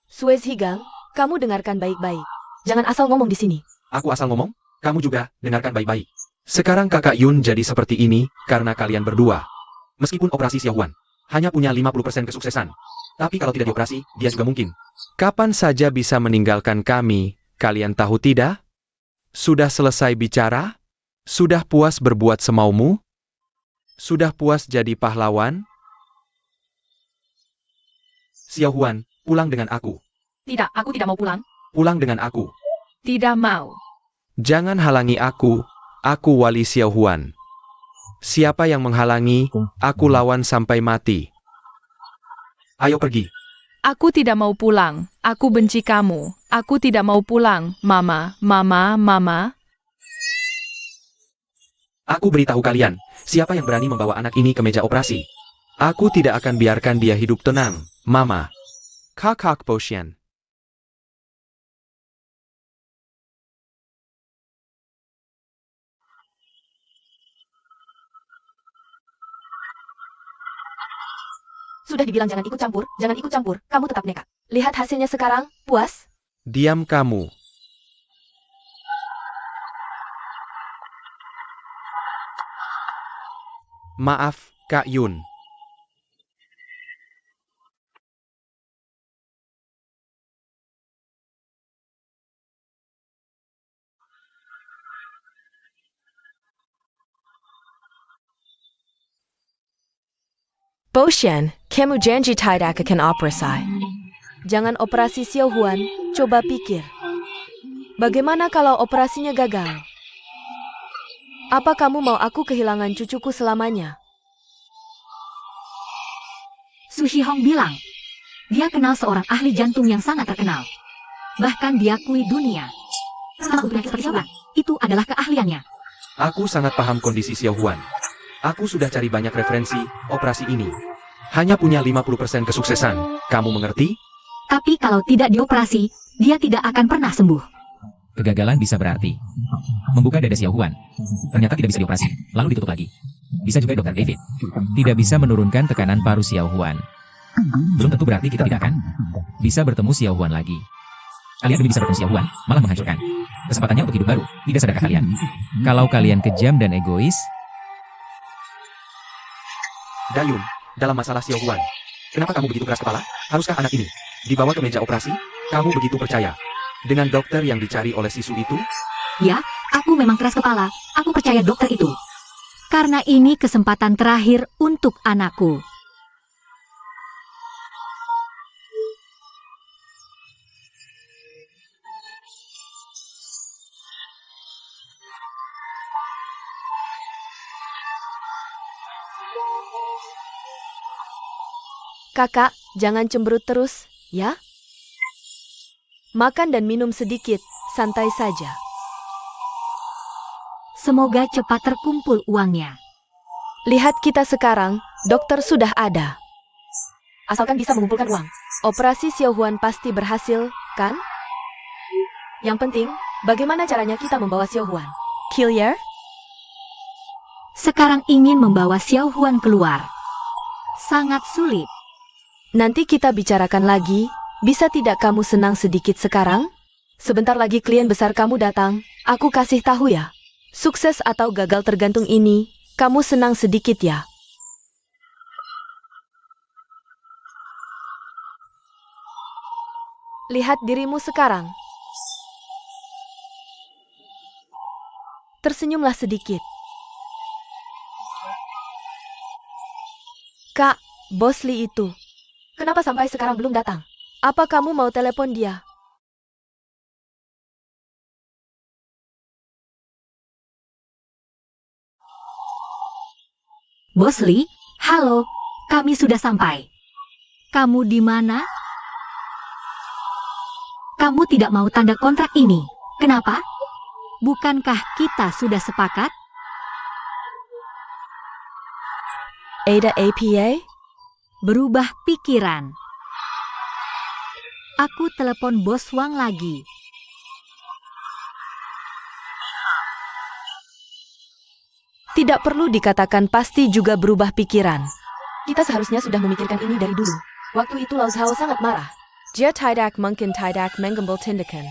Suez Higang, kamu dengarkan baik-baik. Jangan asal ngomong di sini. Aku asal ngomong, kamu juga dengarkan baik-baik. Sekarang kakak Yun jadi seperti ini karena kalian berdua. Meskipun operasi Xiao Huan hanya punya 50% kesuksesan. Tapi kalau tidak dioperasi, dia juga mungkin. Kapan saja bisa meninggalkan kami, kalian tahu tidak? Sudah selesai bicara? Sudah puas berbuat semaumu? Sudah puas jadi pahlawan? Xiao Huan, pulang dengan aku. Tidak, aku tidak mau pulang. Pulang dengan aku. Tidak mau. Jangan halangi aku wali Xiao Huan. Siapa yang menghalangi, aku lawan sampai mati. Ayo pergi. Aku tidak mau pulang. Aku benci kamu. Aku tidak mau pulang. Mama. Aku beritahu kalian, siapa yang berani membawa anak ini ke meja operasi. Aku tidak akan biarkan dia hidup tenang, Mama. Kakak Bosyan. Sudah dibilang jangan ikut campur. Kamu tetap nekat. Lihat hasilnya sekarang, puas? Diam kamu. Maaf, Kak Yun. Bosyan, kamu janji tidak akan operasi. Jangan operasi Xiao Huan, coba pikir. Bagaimana kalau operasinya gagal? Apa kamu mau aku kehilangan cucuku selamanya? Su Shihong bilang, dia kenal seorang ahli jantung yang sangat terkenal. Bahkan diakui dunia. Sama untuk seperti Xiao Huan, itu adalah keahliannya. Aku sangat paham kondisi Xiao Huan. Aku sudah cari banyak referensi, operasi ini hanya punya 50% kesuksesan. Kamu mengerti? Tapi kalau tidak dioperasi, dia tidak akan pernah sembuh. Kegagalan bisa berarti membuka dada Xiao Huan. Ternyata tidak bisa dioperasi, lalu ditutup lagi. Bisa juga Dr. David. Tidak bisa menurunkan tekanan paru Xiao Huan. Belum tentu berarti kita tidak akan bisa bertemu Xiao Huan lagi. Kalian demi bisa bertemu Xiao Huan, malah menghancurkan kesempatannya untuk hidup baru. Tidak sadarkah kalian? Kalau kalian kejam dan egois, Dayun, dalam masalah Xiao Huan, kenapa kamu begitu keras kepala? Haruskah anak ini dibawa ke meja operasi? Kamu begitu percaya dengan dokter yang dicari oleh Sisu itu? Ya, aku memang keras kepala. Aku percaya dokter itu. Karena ini kesempatan terakhir untuk anakku. Kakak, jangan cemberut terus, ya? Makan dan minum sedikit, santai saja. Semoga cepat terkumpul uangnya. Lihat kita sekarang, dokter sudah ada. Asalkan bisa mengumpulkan uang. Operasi Xiao Huan pasti berhasil, kan? Yang penting, bagaimana caranya kita membawa Xiao Huan? Clear? sekarang ingin membawa Xiao Huan keluar. Sangat sulit. Nanti kita bicarakan lagi. Bisa tidak kamu senang sedikit sekarang? Sebentar lagi klien besar kamu datang. Aku kasih tahu ya. Sukses atau gagal tergantung ini. Kamu senang sedikit ya? Lihat dirimu sekarang. Tersenyumlah sedikit. Kak, Bos Lee itu. Kenapa sampai sekarang belum datang? Apa kamu mau telepon dia? Bos Lee, halo, kami sudah sampai. Kamu di mana? Kamu tidak mau tanda kontrak ini. Kenapa? Bukankah kita sudah sepakat? Ada APA? Berubah pikiran. Aku telepon Bos Wang lagi. Tidak perlu dikatakan pasti juga berubah pikiran. Kita seharusnya sudah memikirkan ini dari dulu. Waktu itu Lao Zhao sangat marah. Dia tidak mungkin tidak menggembel tindakan.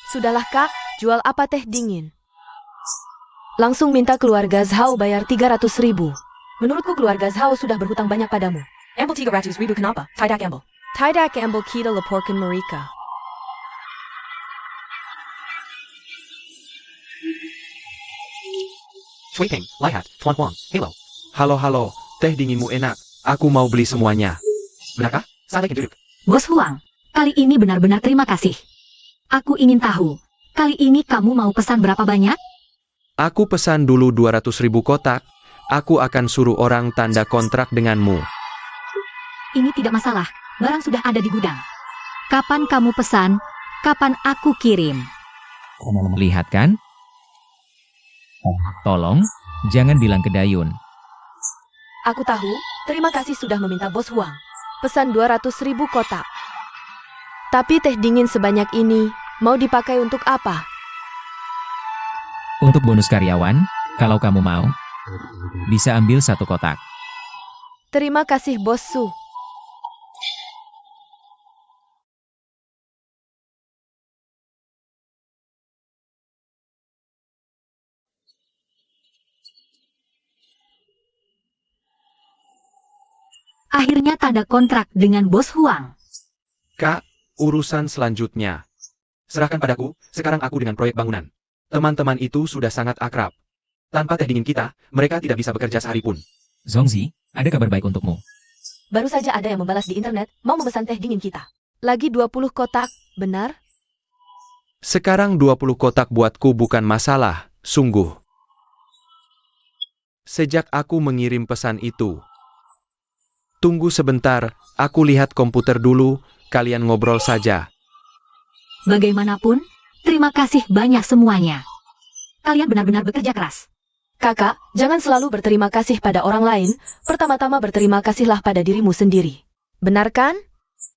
Sudahlah kak, jual apa teh dingin? Langsung minta keluarga Zhao bayar 300.000. Menurutku keluarga Zhao sudah berhutang banyak padamu. Ambil 300.000 kenapa? Tidak ambil. Tidak ambil kita laporkan mereka. Cui Ping, lihat, Tuan Huang, hello. Halo, teh dinginmu enak. Aku mau beli semuanya. Benarkah? Silakan duduk. Bos Huang, kali ini benar-benar terima kasih. Aku ingin tahu, kali ini kamu mau pesan berapa banyak? Aku pesan dulu 200.000 kotak. Aku akan suruh orang tanda kontrak denganmu. Ini tidak masalah, barang sudah ada di gudang. Kapan kamu pesan, kapan aku kirim. Lihat kan? Tolong, jangan bilang ke Dayun. Aku tahu, terima kasih sudah meminta Bos Huang. Pesan 200.000 kotak. Tapi teh dingin sebanyak ini, mau dipakai untuk apa? Untuk bonus karyawan, kalau kamu mau, bisa ambil 1 kotak. Terima kasih Bos Su. Akhirnya tanda kontrak dengan Bos Huang. Kak, urusan selanjutnya. Serahkan padaku, sekarang aku dengan proyek bangunan. Teman-teman itu sudah sangat akrab. Tanpa teh dingin kita, mereka tidak bisa bekerja sehari pun. Zongzi, ada kabar baik untukmu. Baru saja ada yang membalas di internet, mau memesan teh dingin kita. Lagi 20 kotak, benar? Sekarang 20 kotak buatku bukan masalah, sungguh. Sejak aku mengirim pesan itu. Tunggu sebentar, aku lihat komputer dulu, kalian ngobrol saja. Bagaimanapun, terima kasih banyak semuanya. Kalian benar-benar bekerja keras. Kakak, jangan selalu berterima kasih pada orang lain, pertama-tama berterima kasihlah pada dirimu sendiri. Benar kan?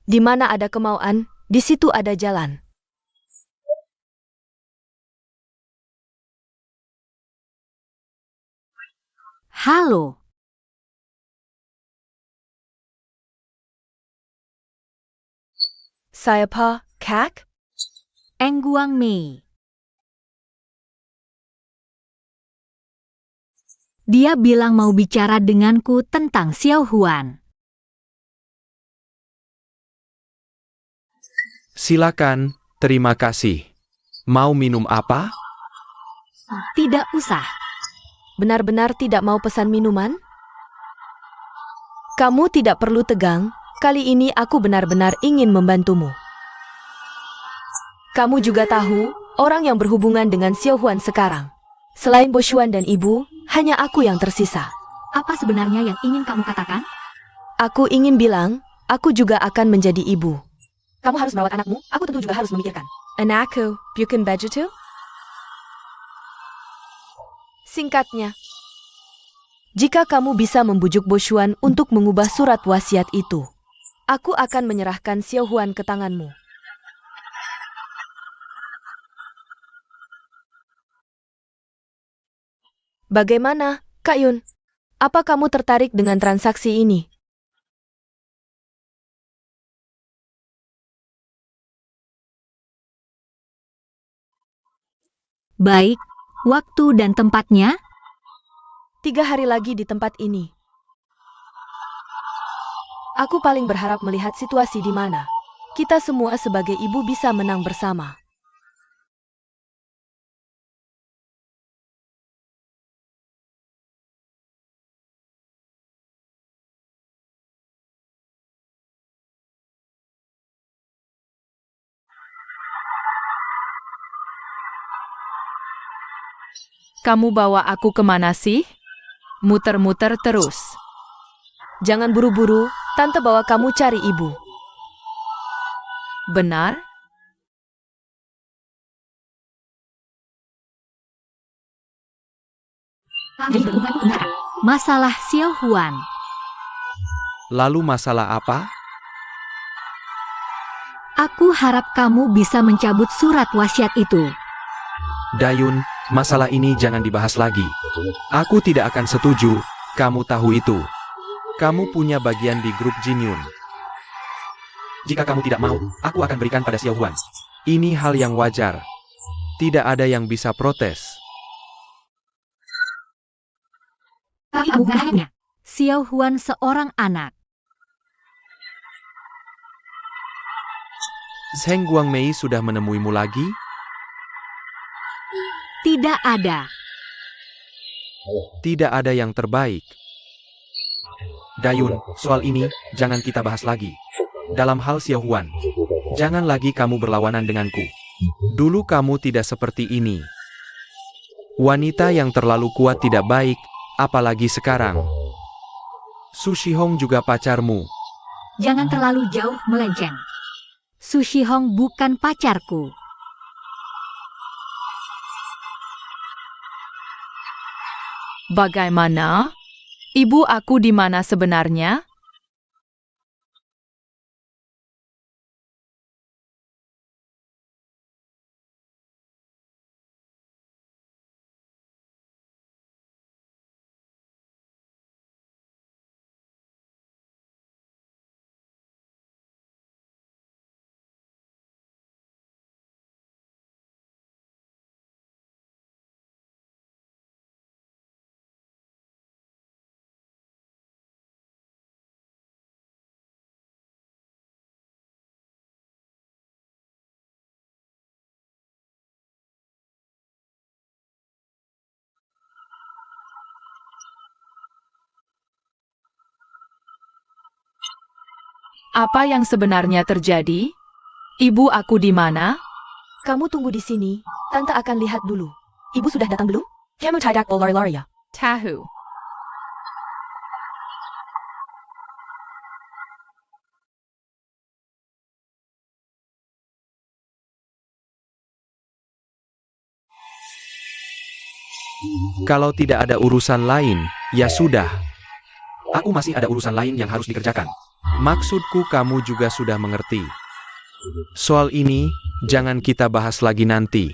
Di mana ada kemauan, di situ ada jalan. Halo. Siapa, Kak? Eng Guang Mei. Dia bilang mau bicara denganku tentang Xiao Huan. Silakan, terima kasih. Mau minum apa? Tidak usah. Benar-benar tidak mau pesan minuman? Kamu tidak perlu tegang, kali ini aku benar-benar ingin membantumu. Kamu juga tahu, orang yang berhubungan dengan Xiao Huan sekarang. Selain Bo Xuan dan ibu, hanya aku yang tersisa. Apa sebenarnya yang ingin kamu katakan? Aku ingin bilang, aku juga akan menjadi ibu. Kamu harus merawat anakmu, aku tentu juga harus memikirkan. Anakku, bukan begitu? Singkatnya, jika kamu bisa membujuk Bo Xuan untuk mengubah surat wasiat itu, aku akan menyerahkan Xiao Huan ke tanganmu. Bagaimana, Kak Yun? Apa kamu tertarik dengan transaksi ini? Baik, waktu dan tempatnya? 3 hari lagi di tempat ini. Aku paling berharap melihat situasi di mana kita semua sebagai ibu bisa menang bersama. Kamu bawa aku kemana sih? Muter-muter terus. Jangan buru-buru, tante bawa kamu cari ibu. Benar? Masalah Xiao Huan. Lalu masalah apa? Aku harap kamu bisa mencabut surat wasiat itu. Dayun, masalah ini jangan dibahas lagi. Aku tidak akan setuju, kamu tahu itu. Kamu punya bagian di grup Jinyun. Jika kamu tidak mau, aku akan berikan pada Xiao Huan. Ini hal yang wajar. Tidak ada yang bisa protes. Tapi bukan hanya. Xiao Huan seorang anak. Zheng Guangmei sudah menemuimu lagi? Tidak ada. Tidak ada yang terbaik. Dayun, soal ini, jangan kita bahas lagi. Dalam hal Xiao Huan, jangan lagi kamu berlawanan denganku. Dulu kamu tidak seperti ini. Wanita yang terlalu kuat tidak baik, apalagi sekarang. Su Shihong juga pacarmu. Jangan terlalu jauh melenceng. Su Shihong bukan pacarku. Bagaimana? Ibu aku di mana sebenarnya? Apa yang sebenarnya terjadi? Ibu aku di mana? Kamu tunggu di sini, tante akan lihat dulu. Ibu sudah datang belum? Kamu tidak lari-lari ya? Tahu. Kalau tidak ada urusan lain, ya sudah. Aku masih ada urusan lain yang harus dikerjakan. Maksudku kamu juga sudah mengerti. Soal ini, jangan kita bahas lagi nanti.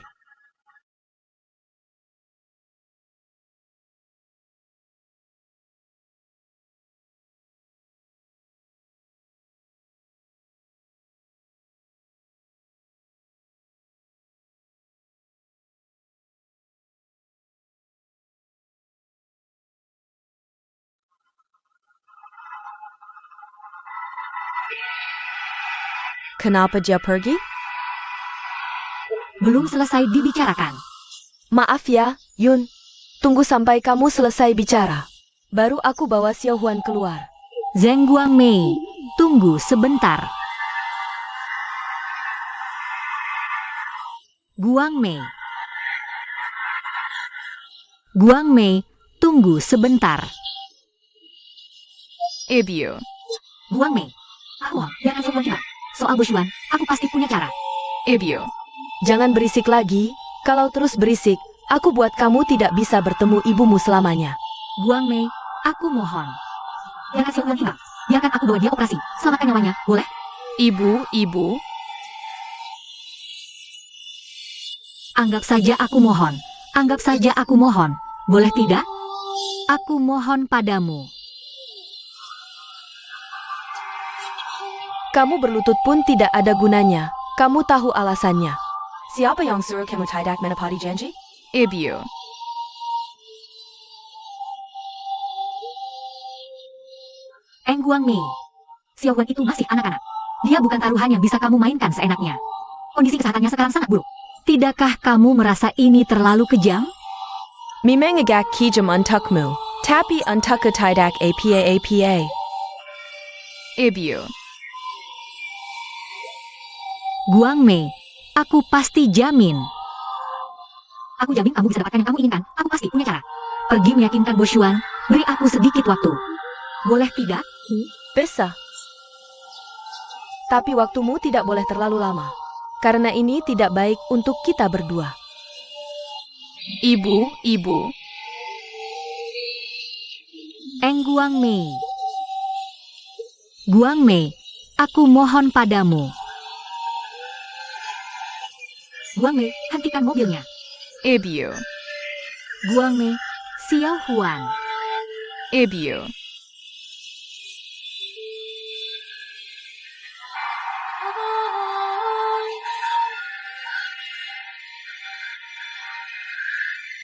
Kenapa dia pergi? Belum selesai dibicarakan. Maaf ya, Yun. Tunggu sampai kamu selesai bicara. Baru aku bawa Xiao Huan keluar. Zheng Guangmei, tunggu sebentar. Guangmei. Guangmei, tunggu sebentar. Ibu. Guangmei. Aku jangan sombong. Soal Boshuan, aku pasti punya cara. Ibu. Jangan berisik lagi. Kalau terus berisik, aku buat kamu tidak bisa bertemu ibumu selamanya. Guangmei, aku mohon. Jangan sombong. Biarkan aku bawa dia operasi. Selamatkan nyawanya, boleh? Ibu. Anggap saja aku mohon. Anggap saja aku mohon. Boleh tidak? Aku mohon padamu. Kamu berlutut pun tidak ada gunanya. Kamu tahu alasannya. Siapa yang suruh kamu tidak menepati janji? Ibu. Eng Guang Mei. Xiao Huan itu masih anak-anak. Dia bukan taruhan yang bisa kamu mainkan seenaknya. Kondisi kesehatannya sekarang sangat buruk. Tidakkah kamu merasa ini terlalu kejam? Memang agak kejam untukmu. Tapi untukku tidak apa-apa. Ibu. Guang Mei, aku pasti jamin. Aku jamin kamu bisa dapatkan yang kamu inginkan. Aku pasti punya cara. Pergi meyakinkan Bo Xuan, beri aku sedikit waktu. Boleh tidak? Bisa. Tapi waktumu tidak boleh terlalu lama. Karena ini tidak baik untuk kita berdua. Ibu. Eng Guang Mei. Guang Mei, aku mohon padamu. Guang Mei, hentikan mobilnya. Ibu. Guang Mei, Xiao Huan. Ibu.